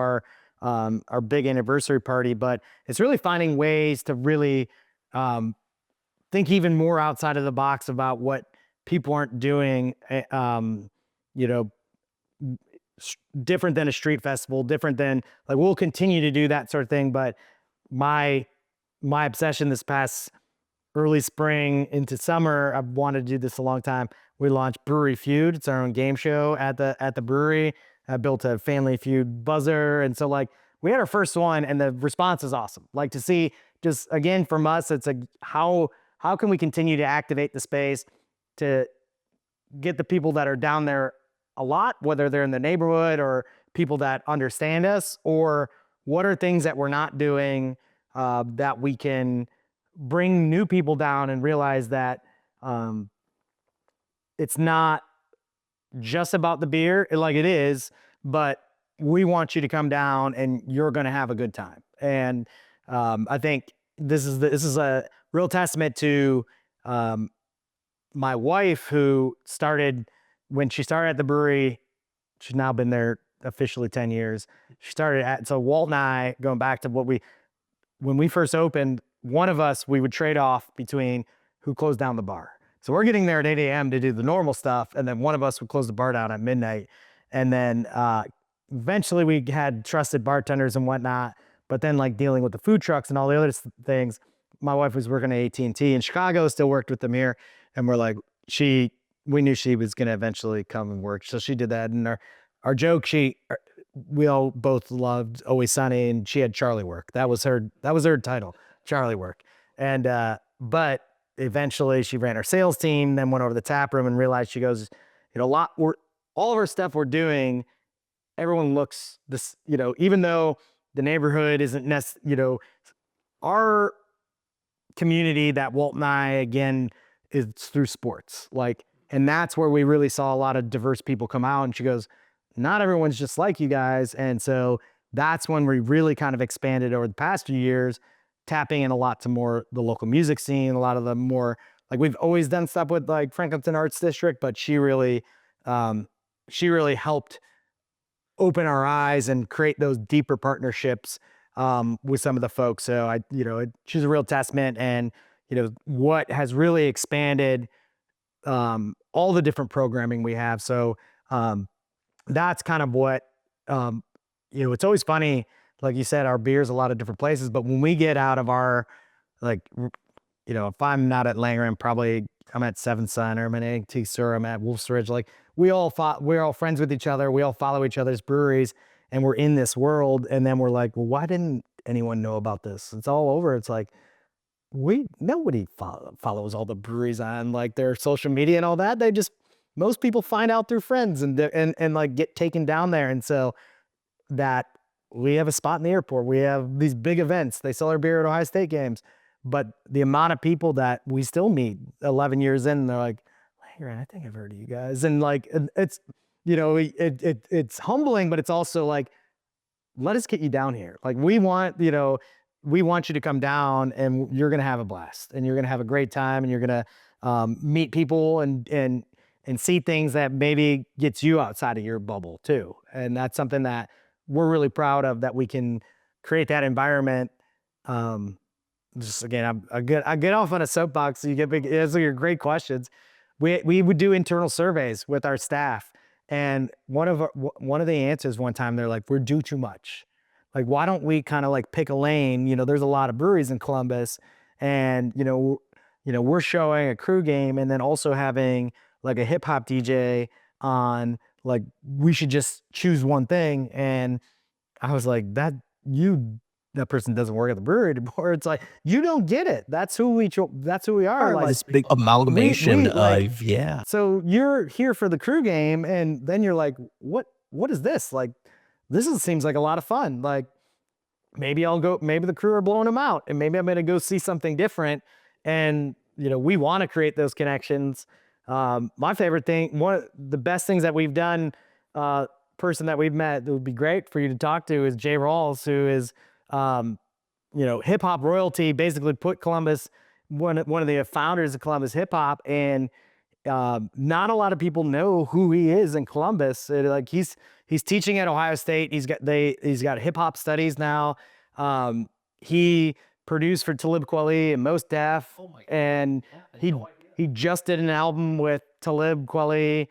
[SPEAKER 2] our big anniversary party, but it's really finding ways to really think even more outside of the box about what people aren't doing. Different than a street festival, different than, like, we'll continue to do that sort of thing. But my obsession this past early spring into summer, I've wanted to do this a long time. We launched Brewery Feud. It's our own game show at the brewery. I built a Family Feud buzzer. And so, like, we had our first one, and the response is awesome. Like, to see, just again, from us, it's like, how can we continue to activate the space to get the people that are down there a lot, whether they're in the neighborhood or people that understand us, or what are things that we're not doing that we can bring new people down and realize that it's not just about the beer, like it is, but we want you to come down and you're going to have a good time. And I think this is a real testament to my wife, who started when she started at the brewery. She's now been there officially 10 years. She started so Walt and I, going back to when we first opened, one of us, we would trade off between who closed down the bar. So we're getting there at 8 a.m. to do the normal stuff, and then one of us would close the bar down at midnight. And then eventually we had trusted bartenders and whatnot, but then, like, dealing with the food trucks and all the other things, my wife was working at AT&T in Chicago, still worked with them here, and we're like, we knew she was going to eventually come and work, so she did that. And our joke, we all both loved Always Sunny, and she had Charlie Work. That was her title, Charlie Work. And but eventually she ran her sales team, then went over to the tap room and realized, she goes, a lot we're all of our stuff we're doing, everyone looks this, even though the neighborhood isn't our community that Walt and I, again, is through sports. Like, and that's where we really saw a lot of diverse people come out. And she goes, not everyone's just like you guys. And so that's when we really kind of expanded over the past few years, tapping in a lot to more the local music scene, a lot of the more, like, we've always done stuff with like Franklinton Arts District, but she really helped open our eyes and create those deeper partnerships with some of the folks. So she's a real testament, and what has really expanded all the different programming we have. So that's kind of what it's always funny. Like you said, our beer's a lot of different places, but when we get out of our, like, if I'm not at Land-Grant, probably I'm at Seven Sun, or I'm at Antique Sur, I'm at Wolf's Ridge. Like, we're all friends with each other. We all follow each other's breweries, and we're in this world. And then we're like, well, why didn't anyone know about this? It's all over. It's like, nobody follows all the breweries on like their social media and all that. Most people find out through friends and like get taken down there. And so that we have a spot in the airport. We have these big events. They sell our beer at Ohio State games. But the amount of people that we still meet 11 years in, they're like, hey, I think I've heard of you guys. And like, it's, it's humbling, but it's also like, let us get you down here. Like, we want you to come down, and you're going to have a blast, and you're going to have a great time, and you're going to meet people and see things that maybe gets you outside of your bubble too. And that's something that we're really proud of, that we can create that environment. Just again, I get off on a soapbox. So you get big. Those are your great questions. We would do internal surveys with our staff, and one of the answers one time, they're like, we're due too much. Like, why don't we kind of like pick a lane? There's a lot of breweries in Columbus, and we're showing a crew game, and then also having like a hip hop DJ on. Like, we should just choose one thing. And I was like, that person doesn't work at the brewery anymore. It's like, you don't get it. That's who we are. Like,
[SPEAKER 1] This big amalgamation
[SPEAKER 2] like,
[SPEAKER 1] of, yeah.
[SPEAKER 2] so you're here for the crew game, and then you're like, what is this? Like, seems like a lot of fun. Like, maybe I'll go, maybe the crew are blowing them out, and maybe I'm going to go see something different. And, we want to create those connections. My favorite thing, one of the best things that we've done, person that we've met that would be great for you to talk to, is Jay Rawls, who is, hip hop royalty, basically put Columbus, one of the founders of Columbus hip hop. And not a lot of people know who he is in Columbus. Like, he's teaching at Ohio State. He's got hip hop studies now. He produced for Talib Kweli and Mos Def.
[SPEAKER 1] Oh my God.
[SPEAKER 2] And he just did an album with Talib Kweli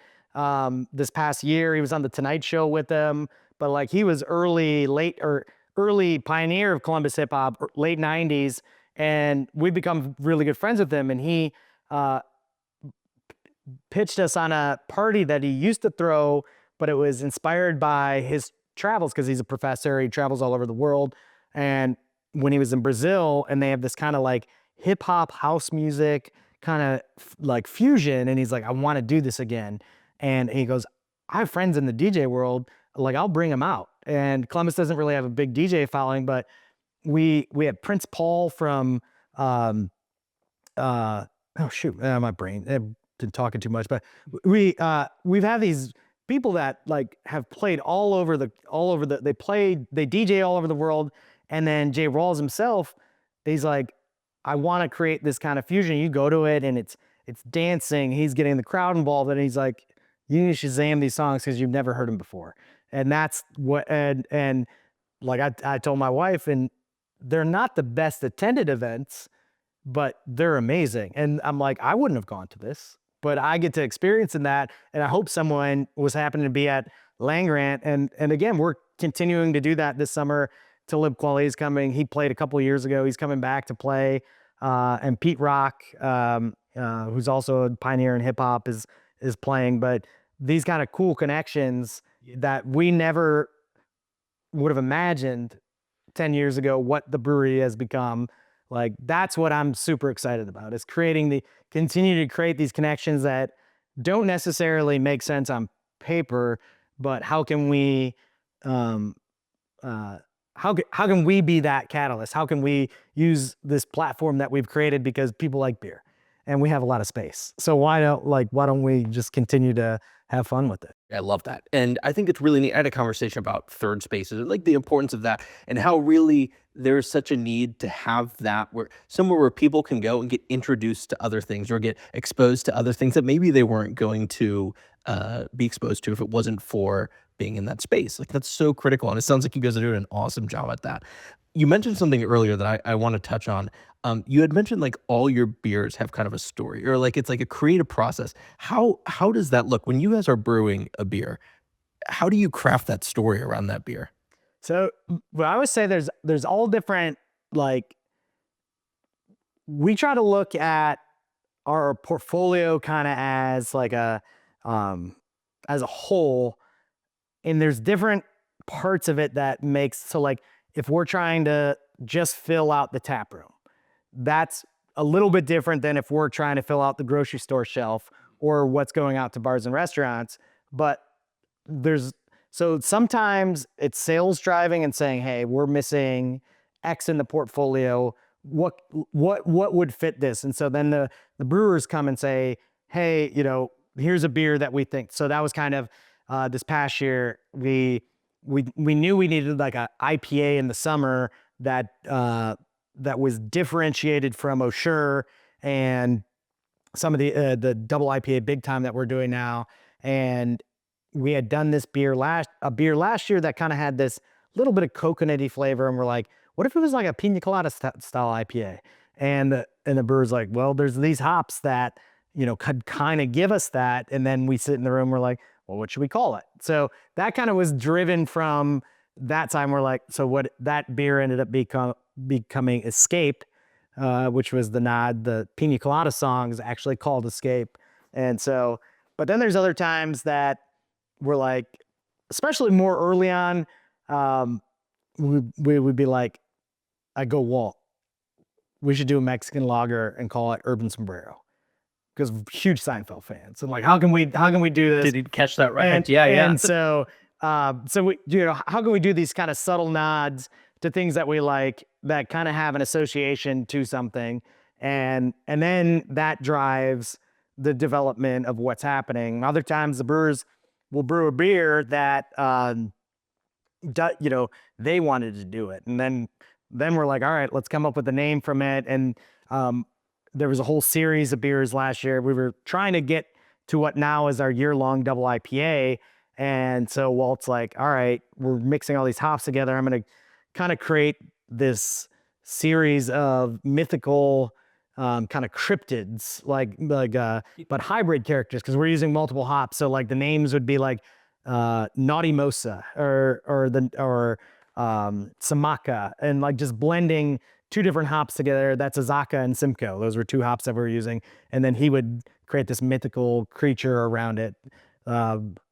[SPEAKER 2] this past year. He was on the Tonight Show with them. But like, he was early pioneer of Columbus hip hop, late 90s. And we've become really good friends with him. And he pitched us on a party that he used to throw, but it was inspired by his travels, because he's a professor. He travels all over the world. And when he was in Brazil, and they have this kind of like hip hop house music kind of like fusion, and he's like, I want to do this again. And he goes, I have friends in the DJ world, like, I'll bring them out. And Columbus doesn't really have a big DJ following, but we have Prince Paul from my brain, I've been talking too much, but we've had these people that like have played all over they DJ all over the world. And then Jay Rawls himself, he's like, I want to create this kind of fusion. You go to it, and it's dancing. He's getting the crowd involved, and he's like, you need to Shazam these songs because you've never heard them before. And that's what, and like I told my wife, and they're not the best attended events, but they're amazing. And I'm like, I wouldn't have gone to this, but I get to experience in that. And I hope someone was happening to be at Land-Grant. And again, we're continuing to do that this summer. Talib Kweli is coming. He played a couple of years ago. He's coming back to play. And Pete Rock, who's also a pioneer in hip hop, is playing. But these kind of cool connections that we never would have imagined 10 years ago what the brewery has become. Like that's what I'm super excited about, is continue to create these connections that don't necessarily make sense on paper, but how can we um uh how can we be that catalyst? How can we use this platform that we've created, because people like beer and we have a lot of space. So why don't we just continue to have fun with it?
[SPEAKER 1] I love that. And I think it's really neat. I had a conversation about third spaces and like the importance of that and how really there's such a need to have that where somewhere where people can go and get introduced to other things or get exposed to other things that maybe they weren't going to be exposed to if it wasn't for being in that space. Like that's so critical. And it sounds like you guys are doing an awesome job at that. You mentioned something earlier that I want to touch on. You had mentioned like all your beers have kind of a story or like it's like a creative process. How does that look when you guys are brewing a beer? How do you craft that story around that beer?
[SPEAKER 2] So, well, I always say there's all different, like, we try to look at our portfolio kind of as like um as a whole, and there's different parts of it that makes, so like if we're trying to just fill out the tap room, that's a little bit different than if we're trying to fill out the grocery store shelf or what's going out to bars and restaurants. But there's so sometimes it's sales driving and saying, hey, we're missing X in the portfolio. What would fit this? And so then the brewers come and say, hey, here's a beer that we think. So that was kind of this past year. We knew we needed like a IPA in the summer that that was differentiated from O'Shure and some of the double IPA big time that we're doing now. And we had done this a beer last year that kind of had this little bit of coconutty flavor, and we're like, what if it was like a pina colada style IPA? And the brewer's like, well, there's these hops that could kind of give us that. And then we sit in the room, we're like, well, what should we call it? So that kind of was driven from that time. We're like, so what that beer ended up becoming Escape, which was the pina colada song is actually called Escape. And so, but then there's other times that we're like, especially more early on, we would be like, I go, Walt, we should do a Mexican lager and call it Urban Sombrero, because huge Seinfeld fans. And like, how can we do this?
[SPEAKER 1] Did he catch that right?
[SPEAKER 2] And,
[SPEAKER 1] Yeah, yeah.
[SPEAKER 2] and so, so we, how can we do these kind of subtle nods to things that we like that kind of have an association to something, and then that drives the development of what's happening. Other times, the brewers will brew a beer that they wanted to do it, and then we're like, all right, let's come up with a name from it. And there was a whole series of beers last year. We were trying to get to what now is our year-long double IPA. And so Walt's like, all right, we're mixing all these hops together. I'm going to kind of create this series of mythical kind of cryptids, but hybrid characters, because we're using multiple hops. So like the names would be like Naughty Mosa or Samaka, and like just blending two different hops together. That's Azaka and Simcoe. Those were two hops that we were using. And then he would create this mythical creature around it.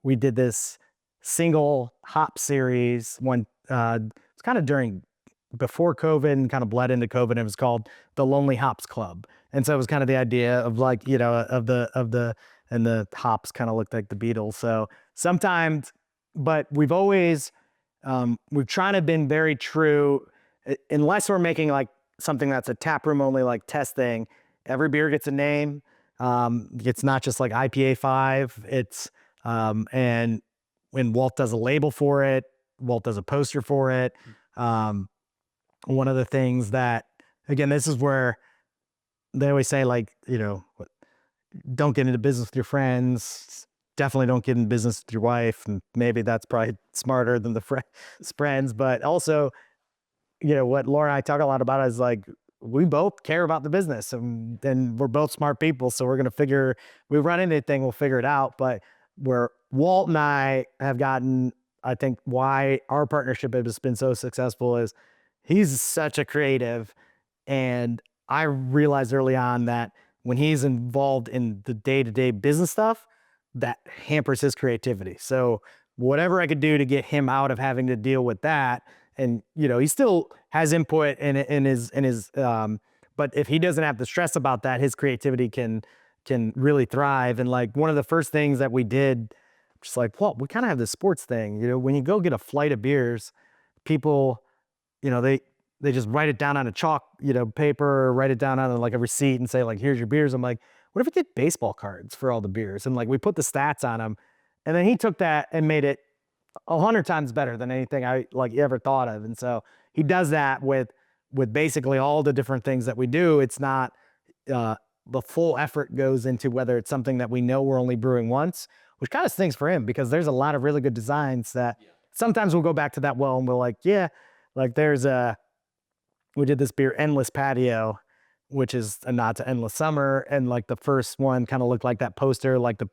[SPEAKER 2] We did this single hop series it's kind of before COVID and kind of bled into COVID. It was called the Lonely Hops Club. And so it was kind of the idea of like, and the hops kind of looked like the Beatles. So sometimes, but we've trying to been very true, unless we're making like something that's a tap room only, like testing. Every beer gets a name. It's not just like IPA 5. It's and when Walt does a label for it, Walt does a poster for it. One of the things that, again, this is where they always say, like, don't get into business with your friends. Definitely don't get in business with your wife. And maybe that's probably smarter than the friends. But also, what Laura and I talk a lot about is like, we both care about the business, and we're both smart people. So we're going to we run into anything, we'll figure it out. But where Walt and I have gotten, I think why our partnership has been so successful is he's such a creative. And I realized early on that when he's involved in the day-to-day business stuff, that hampers his creativity. So whatever I could do to get him out of having to deal with that. And, he still has input in his, but if he doesn't have the stress about that, his creativity can really thrive. And like one of the first things that we did, just like, well, we kind of have this sports thing, when you go get a flight of beers, people, they just write it down on a chalk, paper, or write it down on like a receipt and say like, here's your beers. I'm like, what if we did baseball cards for all the beers? And like, we put the stats on them. And then he took that and made it 100 times better than anything I like ever thought of. And so he does that with basically all the different things that we do. It's not, the full effort goes into whether it's something that we know we're only brewing once, which kind of stinks for him because there's a lot of really good designs that sometimes we'll go back to that well and we're like, yeah, like we did this beer Endless Patio, which is a nod to Endless Summer. And like the first one kind of looked like that poster, like the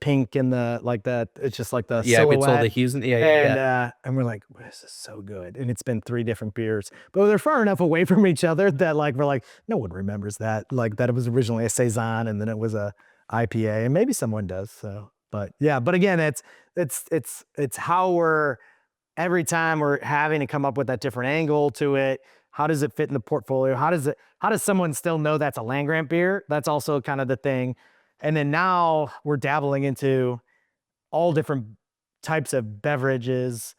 [SPEAKER 2] pink and it's just like the
[SPEAKER 1] Yeah, we saw the
[SPEAKER 2] silhouette.
[SPEAKER 1] hues and
[SPEAKER 2] And we're like, this is so good. And it's been 3 different beers, but they're far enough away from each other that like, we're like, no one remembers that. Like that it was originally a Saison and then it was a IPA and maybe someone does. So, but yeah, but again, it's how every time we're having to come up with that different angle to it. How does it fit in the portfolio? How does someone still know that's a Land-Grant beer? That's also kind of the thing. And then now we're dabbling into all different types of beverages,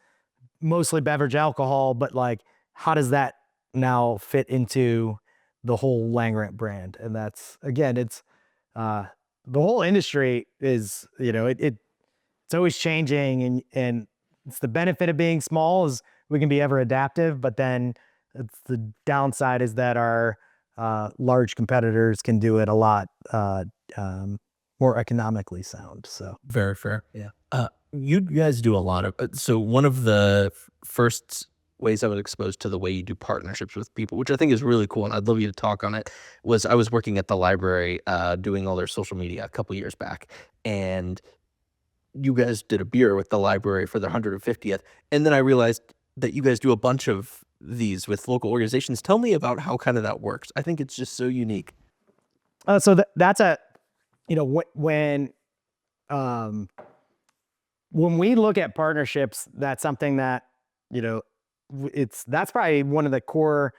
[SPEAKER 2] mostly beverage alcohol, but like, how does that now fit into the whole Land-Grant brand? And that's, again, it's, the whole industry is, it's always changing and it's the benefit of being small is we can be ever adaptive, but then it's the downside is that our large competitors can do it a lot more economically sound. So
[SPEAKER 1] very fair.
[SPEAKER 2] yeah.
[SPEAKER 1] You guys do a lot of so one of the first ways I was exposed to the way you do partnerships with people, which I think is really cool, and I'd love you to talk on it, was I was working at the library doing all their social media a couple years back, and you guys did a beer with the library for their 150th, and then I realized that you guys do a bunch of these with local organizations. Tell me about how kind of that works. I think it's just so unique.
[SPEAKER 2] So that's um, when we look at partnerships, that's something that, that's probably one of the core,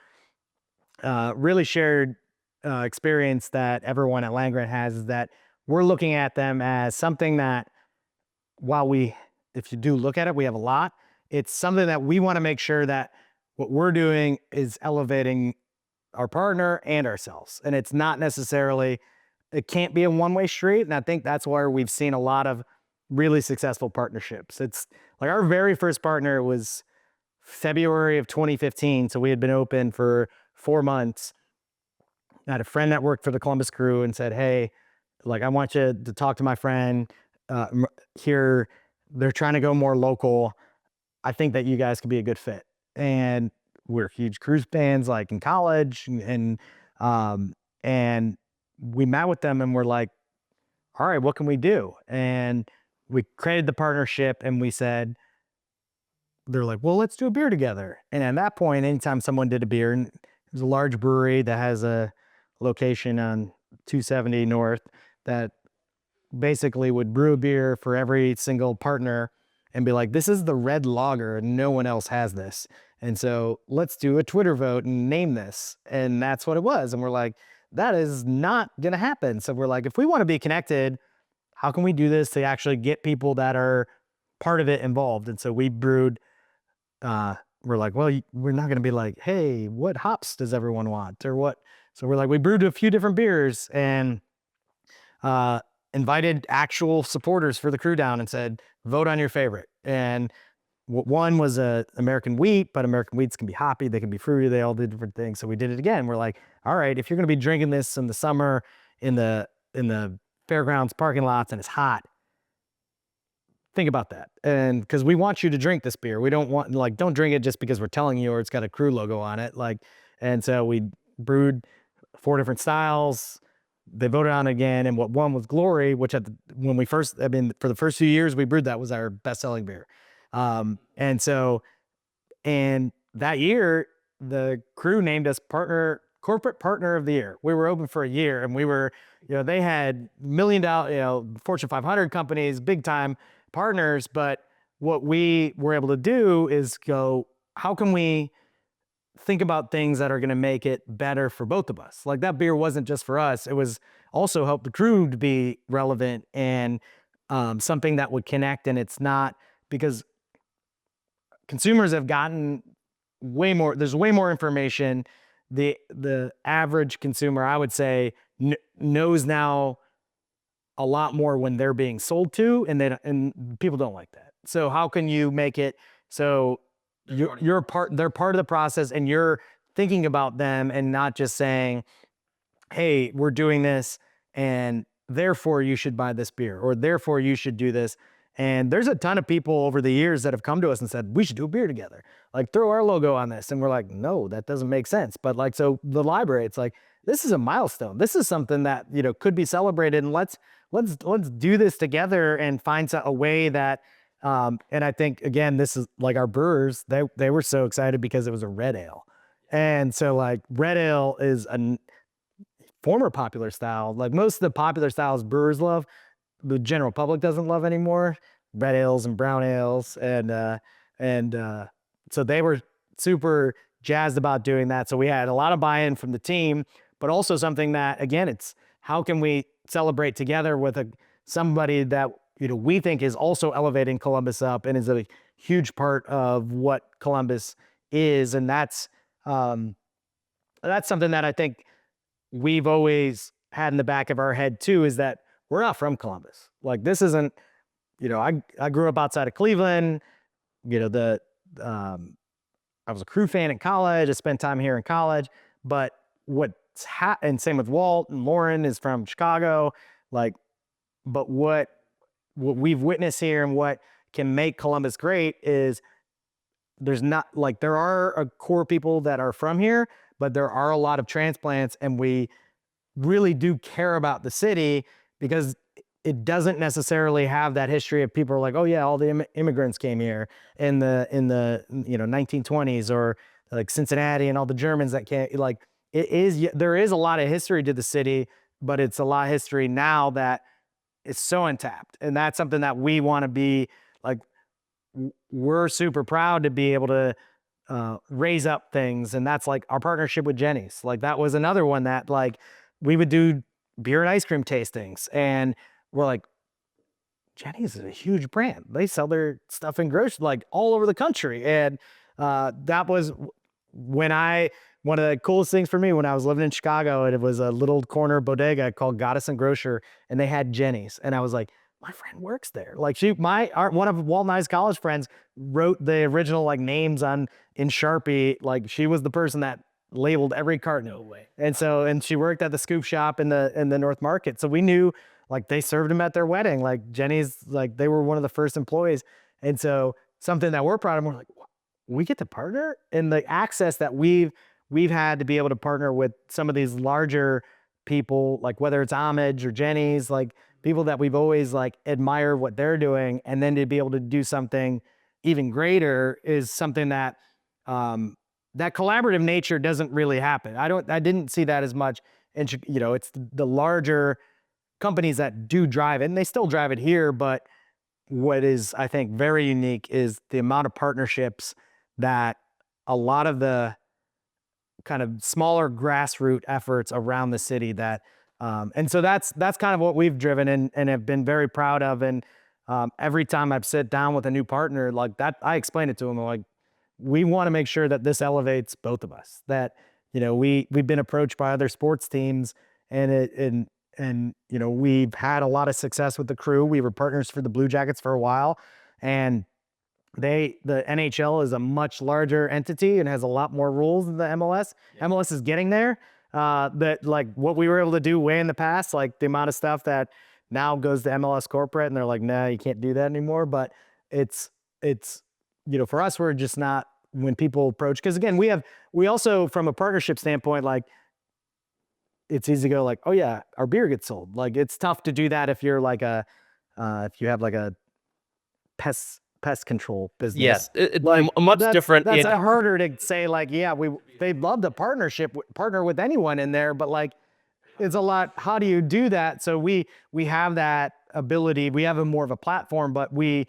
[SPEAKER 2] really shared experience that everyone at Land-Grant has is that we're looking at them as something that while if you do look at it, we have a lot, it's something that we want to make sure that what we're doing is elevating our partner and ourselves. And it's not necessarily, it can't be a one-way street. And I think that's where we've seen a lot of really successful partnerships. It's like our very first partner was February of 2015. So we had been open for 4 months. I had a friend that worked for the Columbus Crew and said, hey, like, I want you to talk to my friend here. They're trying to go more local. I think that you guys could be a good fit. And we're huge cruise fans, like in college. And we met with them and we're like, all right, what can we do? And we created the partnership and we said, they're like, well, let's do a beer together. And at that point, anytime someone did a beer, and there's a large brewery that has a location on 270 North that basically would brew a beer for every single partner and be like, this is the red lager and no one else has this. And so let's do a Twitter vote and name this. And that's what it was. And we're like, that is not going to happen. So we're like, if we want to be connected, how can we do this to actually get people that are part of it involved? And so we brewed, we're like, well, we're not going to be like, hey, what hops does everyone want or what? So we're like, we brewed a few different beers and invited actual supporters for the crew down and said, vote on your favorite. And one was American wheat, but American wheats can be hoppy, they can be fruity, they all did different things. So we did it again. We're like, all right, if you're going to be drinking this in the summer in the fairgrounds parking lots and it's hot, think about that. And because we want you to drink this beer, we don't want like, don't drink it just because we're telling you or it's got a crew logo on it. Like, and so we brewed 4 different styles. They voted on it again, and what won was Glory, which for the first few years we brewed, that was our best-selling beer. And that year, the crew named us corporate partner of the year. We were open for a year, and we were, they had $1 million, Fortune 500 companies, big time partners, but what we were able to do is go, how can we think about things that are going to make it better for both of us? Like that beer wasn't just for us; it was also help the crew to be relevant and something that would connect. And it's not because consumers have gotten way more. There's way more information. The average consumer, I would say, knows now a lot more when they're being sold to, and people don't like that. So how can you make it so you're part, they're part of the process, and you're thinking about them and not just saying, hey, we're doing this and therefore you should buy this beer or therefore you should do this. And there's a ton of people over the years that have come to us and said, we should do a beer together. Like throw our logo on this. And we're like, no, that doesn't make sense. But like, so the library, it's like, this is a milestone. This is something that, could be celebrated, and let's do this together and find a way that, and I think again, this is like our brewers, they were so excited because it was a red ale. And so like red ale is a former popular style. Like most of the popular styles brewers love, the general public doesn't love anymore. Red ales and brown ales, and so they were super jazzed about doing that. So we had a lot of buy-in from the team, but also something that, again, it's how can we celebrate together with somebody that we think is also elevating Columbus up and is a huge part of what Columbus is, and that's something that I think we've always had in the back of our head too, is that we're not from Columbus. Like this isn't, I grew up outside of Cleveland. I was a Crew fan in college. I spent time here in college, but and same with Walt, and Lauren is from Chicago. Like, but what we've witnessed here and what can make Columbus great is there's not, like, there are a core people that are from here, but there are a lot of transplants, and we really do care about the city because it doesn't necessarily have that history of people are like, oh yeah, all the immigrants came here in the 1920s, or like Cincinnati and all the Germans that came. Like there is a lot of history to the city, but it's a lot of history now that is so untapped, and that's something that we want to be like. We're super proud to be able to raise up things, and that's like our partnership with Jenny's. Like that was another one that like we would do beer and ice cream tastings, and we're like, Jenny's is a huge brand. They sell their stuff in grocery like all over the country, and that was one of the coolest things for me when I was living in Chicago. And it was a little corner bodega called Goddess and Grocer, and they had Jenny's, and I was like, my friend works there. Like one of Walt and I's college friends wrote the original like names in Sharpie. Like she was the person that labeled every carton.
[SPEAKER 1] No way.
[SPEAKER 2] And she worked at the scoop shop in the North Market. So we knew like they served him at their wedding. Like Jenny's, like they were one of the first employees. And so something that we're proud of, we're like, we get to partner, and the access that we've had to be able to partner with some of these larger people, like whether it's Homage or Jenny's, like people that we've always like admire what they're doing, and then to be able to do something even greater is something that that collaborative nature doesn't really happen. I didn't see that as much. And it's the larger companies that do drive it, and they still drive it here. But what is, I think, very unique is the amount of partnerships that a lot of the kind of smaller grassroots efforts around the city that, and so that's kind of what we've driven and have been very proud of. And every time I've sit down with a new partner like that, I explain it to them like, we want to make sure that this elevates both of us. That we've been approached by other sports teams, and we've had a lot of success with the Crew. We were partners for the Blue Jackets for a while, and the NHL is a much larger entity and has a lot more rules than the MLS. Yeah. MLS is getting there. That like what we were able to do way in the past, like the amount of stuff that now goes to MLS corporate, and they're like, nah, you can't do that anymore. But it's for us, we're just not, when people approach, because again, we also, from a partnership standpoint, like it's easy to go like, oh yeah, our beer gets sold. Like it's tough to do that if you're like if you have like a pest control business.
[SPEAKER 1] Yes,
[SPEAKER 2] like
[SPEAKER 1] much different.
[SPEAKER 2] That's harder to say like, yeah, they'd love to partner with anyone in there, but like it's a lot. How do you do that? So we have that ability. We have more of a platform, but we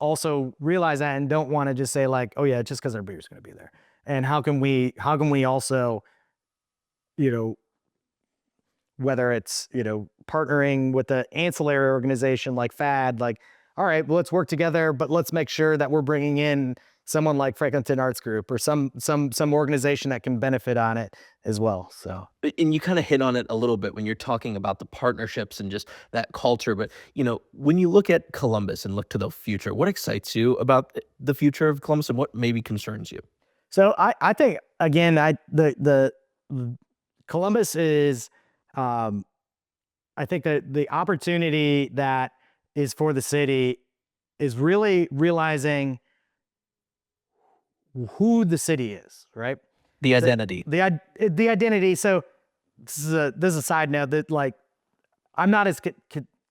[SPEAKER 2] also realize that and don't want to just say like, oh yeah, just because our beer's going to be there. And how can we also, you know, whether it's, partnering with an ancillary organization like FAD, like, all right, well, let's work together, but let's make sure that we're bringing in someone like Franklinton Arts Group or some organization that can benefit on it as well. So
[SPEAKER 1] And you kind of hit on it a little bit when you're talking about the partnerships and just that culture. But, when you look at Columbus and look to the future, what excites you about the future of Columbus and what maybe concerns you?
[SPEAKER 2] I think again, the Columbus is, um, I think that the opportunity that is for the city is really realizing who the city is, right?
[SPEAKER 1] The
[SPEAKER 2] The
[SPEAKER 1] identity.
[SPEAKER 2] the identity. So this is a side note that, like, I'm not as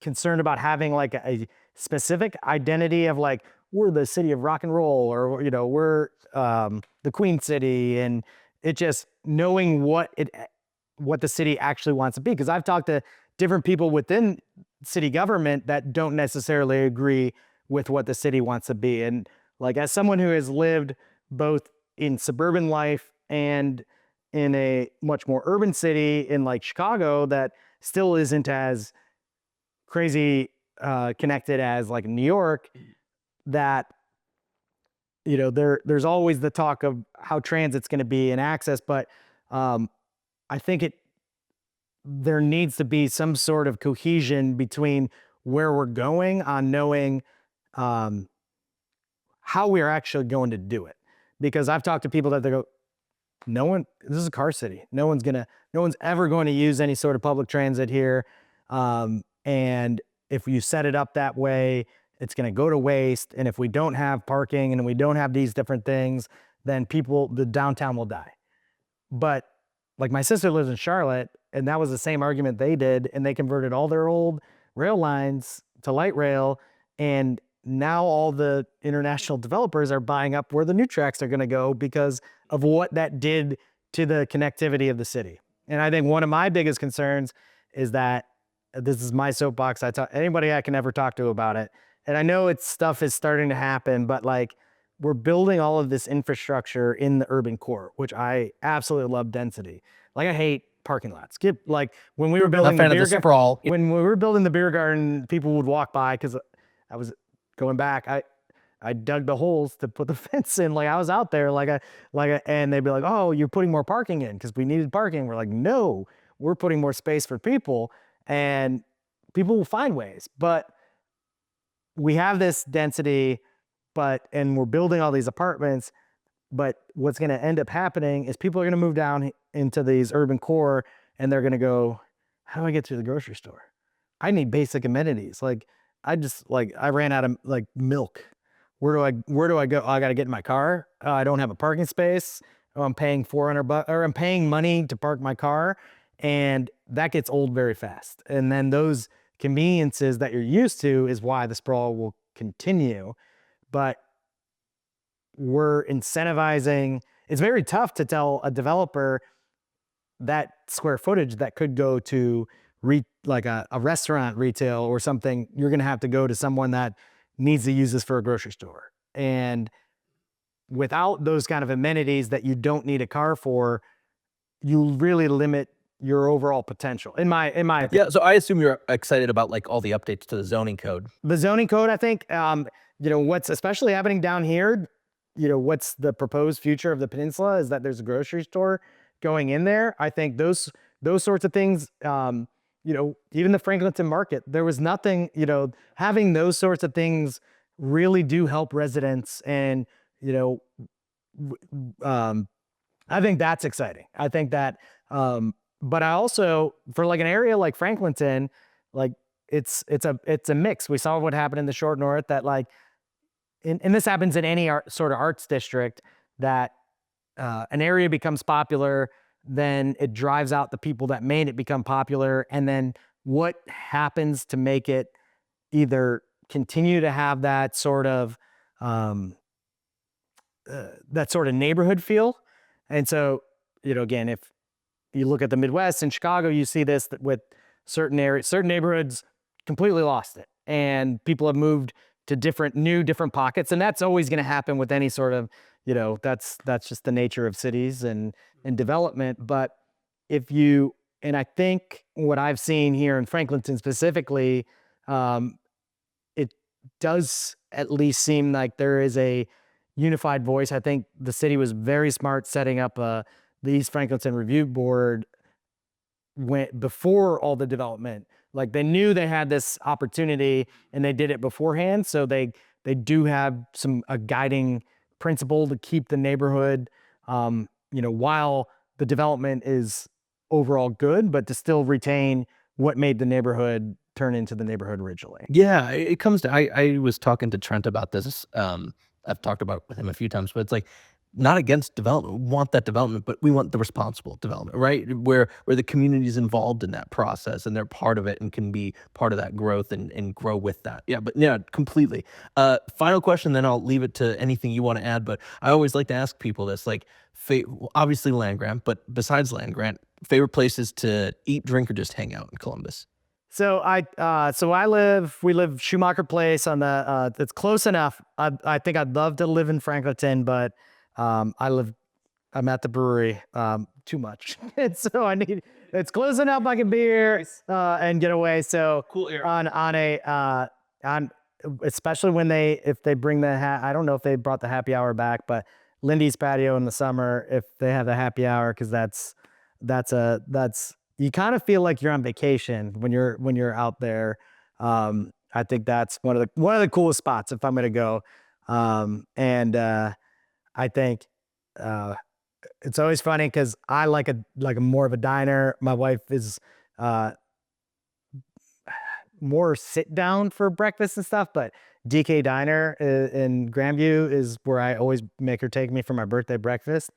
[SPEAKER 2] concerned about having like a specific identity of like we're the city of rock and roll, or we're the Queen City, and it just knowing what the city actually wants to be. Because I've talked to different people within city government that don't necessarily agree with what the city wants to be. And like, as someone who has lived both in suburban life and in a much more urban city in like Chicago that still isn't as crazy connected as like New York, that there's always the talk of how transit's going to be and access, but I think there needs to be some sort of cohesion between where we're going on knowing um, how we're actually going to do it. Because I've talked to people that they go, no one, this is a car city. No one's ever going to use any sort of public transit here. And if you set it up that way, it's going to go to waste. And if we don't have parking and we don't have these different things, then the downtown will die. But like, my sister lives in Charlotte, and that was the same argument they did. And they converted all their old rail lines to light rail. And now all the international developers are buying up where the new tracks are going to go because of what that did to the connectivity of the city. And I think one of my biggest concerns is that, this is my soapbox. I talk anybody I can ever talk to about it. And I know stuff is starting to happen, but like, we're building all of this infrastructure in the urban core, which I absolutely love density. Like, I hate parking lots. Like, when we were
[SPEAKER 1] Not a
[SPEAKER 2] building the
[SPEAKER 1] fan of
[SPEAKER 2] beer
[SPEAKER 1] the sprawl.
[SPEAKER 2] when we were building the beer garden, people would walk by because I was going back. I dug the holes to put the fence in. Like, I was out there, and they'd be like, "Oh, you're putting more parking in because we needed parking." We're like, "No, we're putting more space for people, and people will find ways." But we have this density, and we're building all these apartments. But what's going to end up happening is people are going to move down into these urban core, and they're going to go, "How do I get to the grocery store? I need basic amenities." Like, I ran out of like milk. Where do I go? Oh, I got to get in my car. Oh, I don't have a parking space. Oh, I'm paying $400, or I'm paying money to park my car. And that gets old very fast. And then those conveniences that you're used to is why the sprawl will continue. But we're incentivizing. It's very tough to tell a developer that square footage that could go to like a restaurant retail or something, you're going to have to go to someone that needs to use this for a grocery store. And without those kind of amenities that you don't need a car for, you really limit your overall potential, in my opinion.
[SPEAKER 1] Yeah, so I assume you're excited about, like, all the updates to the zoning code.
[SPEAKER 2] The zoning code, I think, what's especially happening down here, what's the proposed future of the peninsula is that there's a grocery store going in there. I think those sorts of things, even the Franklinton market, there was nothing, having those sorts of things really do help residents. And, I think that's exciting. I think that, but I also, for like an area like Franklinton, like, it's a mix. We saw what happened in the short north, that like, and this happens in any sort of arts district, that an area becomes popular, then it drives out the people that made it become popular. And then what happens to make it either continue to have um, that sort of neighborhood feel. And so, again, if you look at the Midwest and Chicago, you see this with certain areas, certain neighborhoods completely lost it. And people have moved to different pockets, and that's always going to happen with any sort of, that's just the nature of cities and development. But if you and I think what I've seen here in Franklinton specifically, um, it does at least seem like there is a unified voice. I think the city was very smart setting up the East Franklinton Review Board went before all the development. Like they knew they had this opportunity and they did it beforehand. So they do have a guiding principle to keep the neighborhood, while the development is overall good, but to still retain what made the neighborhood turn into the neighborhood originally.
[SPEAKER 1] Yeah, it comes to I was talking to Trent about this, I've talked about it with him a few times, but it's like, not against development, we want that development, but we want the responsible development, right? Where the community is involved in that process, and they're part of it and can be part of that growth and grow with that. Yeah, but yeah, completely. Final question, then I'll leave it to anything you wanna add, but I always like to ask people this, like, obviously land grant, but besides land grant, favorite places to eat, drink, or just hang out in Columbus?
[SPEAKER 2] We live Schumacher Place on it's close enough. I think I'd love to live in Franklinton, but um, I live, I'm at the brewery, too much. And so it's close enough. I can be here, and get away. So
[SPEAKER 1] Cool area.
[SPEAKER 2] on, especially if they bring I don't know if they brought the happy hour back, but Lindy's patio in the summer, if they have the happy hour, cause that's you kind of feel like you're on vacation when you're out there. I think that's one of the coolest spots if I'm going to go. And I think uh, it's always funny because I like a more of a diner. My wife is uh, more sit down for breakfast and stuff, but DK Diner in Grandview is where I always make her take me for my birthday breakfast.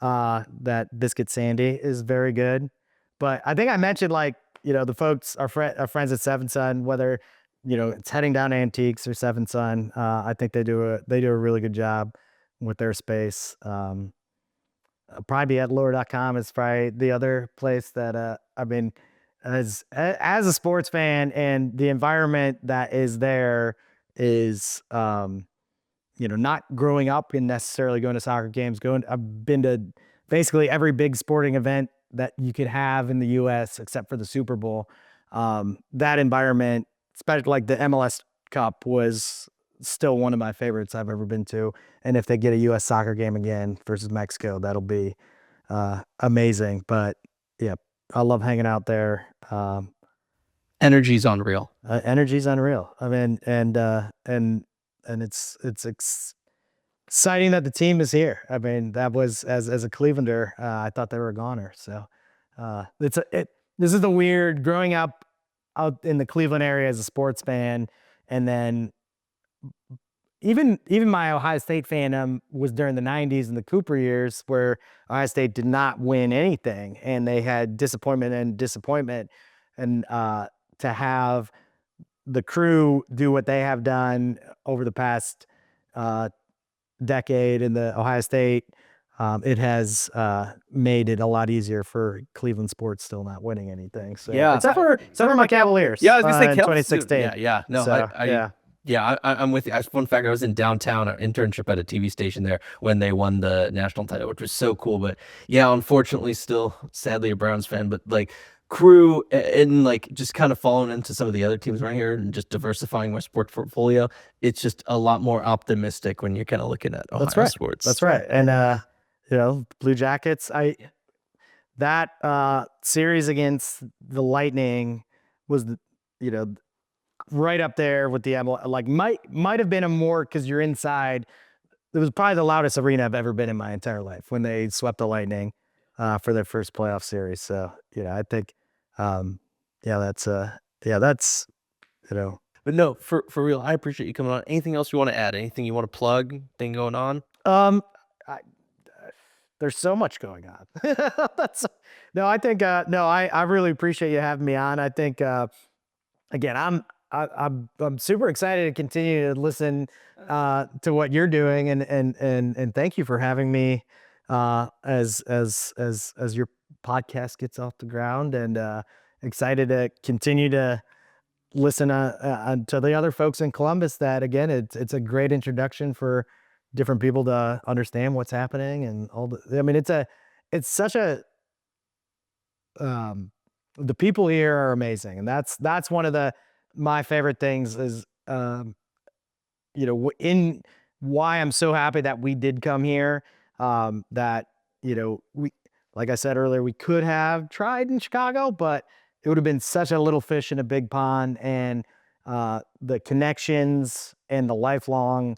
[SPEAKER 2] That Biscuit Sandy is very good. But I think I mentioned, like, the folks, our friends at Seven Sun, whether, it's heading down Antiques or Seven Sun, I think they do a really good job with their space. Probably at lure.com is probably the other place that, I mean, as a sports fan, and the environment that is there is, not growing up and necessarily going to soccer games. I've been to basically every big sporting event that you could have in the U.S. except for the Super Bowl. That environment, especially like the MLS Cup, was still one of my favorites I've ever been to. And if they get a U.S. soccer game again versus Mexico, that'll be amazing. But yeah, I love hanging out there.
[SPEAKER 1] Energy's unreal.
[SPEAKER 2] Energy's unreal. I mean, and it's exciting that the team is here. I mean, that was, as a Clevelander, I thought they were a goner. So this is the weird growing up out in the Cleveland area as a sports fan, and then even my Ohio State fandom was during the '90s and the Cooper years, where Ohio State did not win anything, and they had disappointment and disappointment, and to have the Crew do what they have done over the past decade in the Ohio State, it has made it a lot easier for Cleveland sports still not winning anything. So
[SPEAKER 1] Yeah.
[SPEAKER 2] except for my Cavaliers.
[SPEAKER 1] Yeah, I was gonna say
[SPEAKER 2] in
[SPEAKER 1] Kels,
[SPEAKER 2] 2016.
[SPEAKER 1] yeah, yeah. No,
[SPEAKER 2] So yeah.
[SPEAKER 1] I'm with you. Fun fact, I was in downtown, an internship at a TV station there when they won the national title, which was so cool. But yeah, unfortunately, still sadly a Browns fan. But like Crew and like just kind of falling into some of the other teams around here and just diversifying my sports portfolio. It's just a lot more optimistic when you're kind of looking at
[SPEAKER 2] That's
[SPEAKER 1] Ohio
[SPEAKER 2] right.
[SPEAKER 1] sports.
[SPEAKER 2] That's right. And Blue Jackets, that series against the Lightning was right up there with the ML. Like might have been a more, because you're inside. It was probably the loudest arena I've ever been in my entire life when they swept the Lightning for their first playoff series. So I think, that's
[SPEAKER 1] But no, for real, I appreciate you coming on. Anything else you want to add? Anything you want to plug? Thing going on?
[SPEAKER 2] I, there's so much going on. That's no, I think no, I really appreciate you having me on. I think again, I'm super excited to continue to listen to what you're doing, and thank you for having me as your podcast gets off the ground, and excited to continue to listen to the other folks in Columbus that again, it's a great introduction for different people to understand what's happening and all the, I mean, it's such a, um, the people here are amazing. And that's one of my favorite things is, in why I'm so happy that we did come here. That, we, like I said earlier, we could have tried in Chicago, but it would have been such a little fish in a big pond. And the connections and the lifelong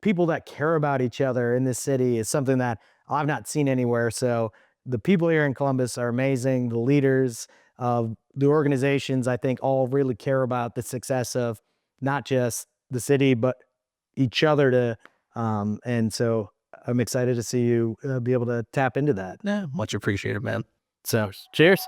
[SPEAKER 2] people that care about each other in this city is something that I've not seen anywhere. So the people here in Columbus are amazing. The leaders of the organizations, I think, all really care about the success of not just the city, but each other to, and so I'm excited to see you be able to tap into that.
[SPEAKER 1] Yeah, much appreciated, man.
[SPEAKER 2] So cheers.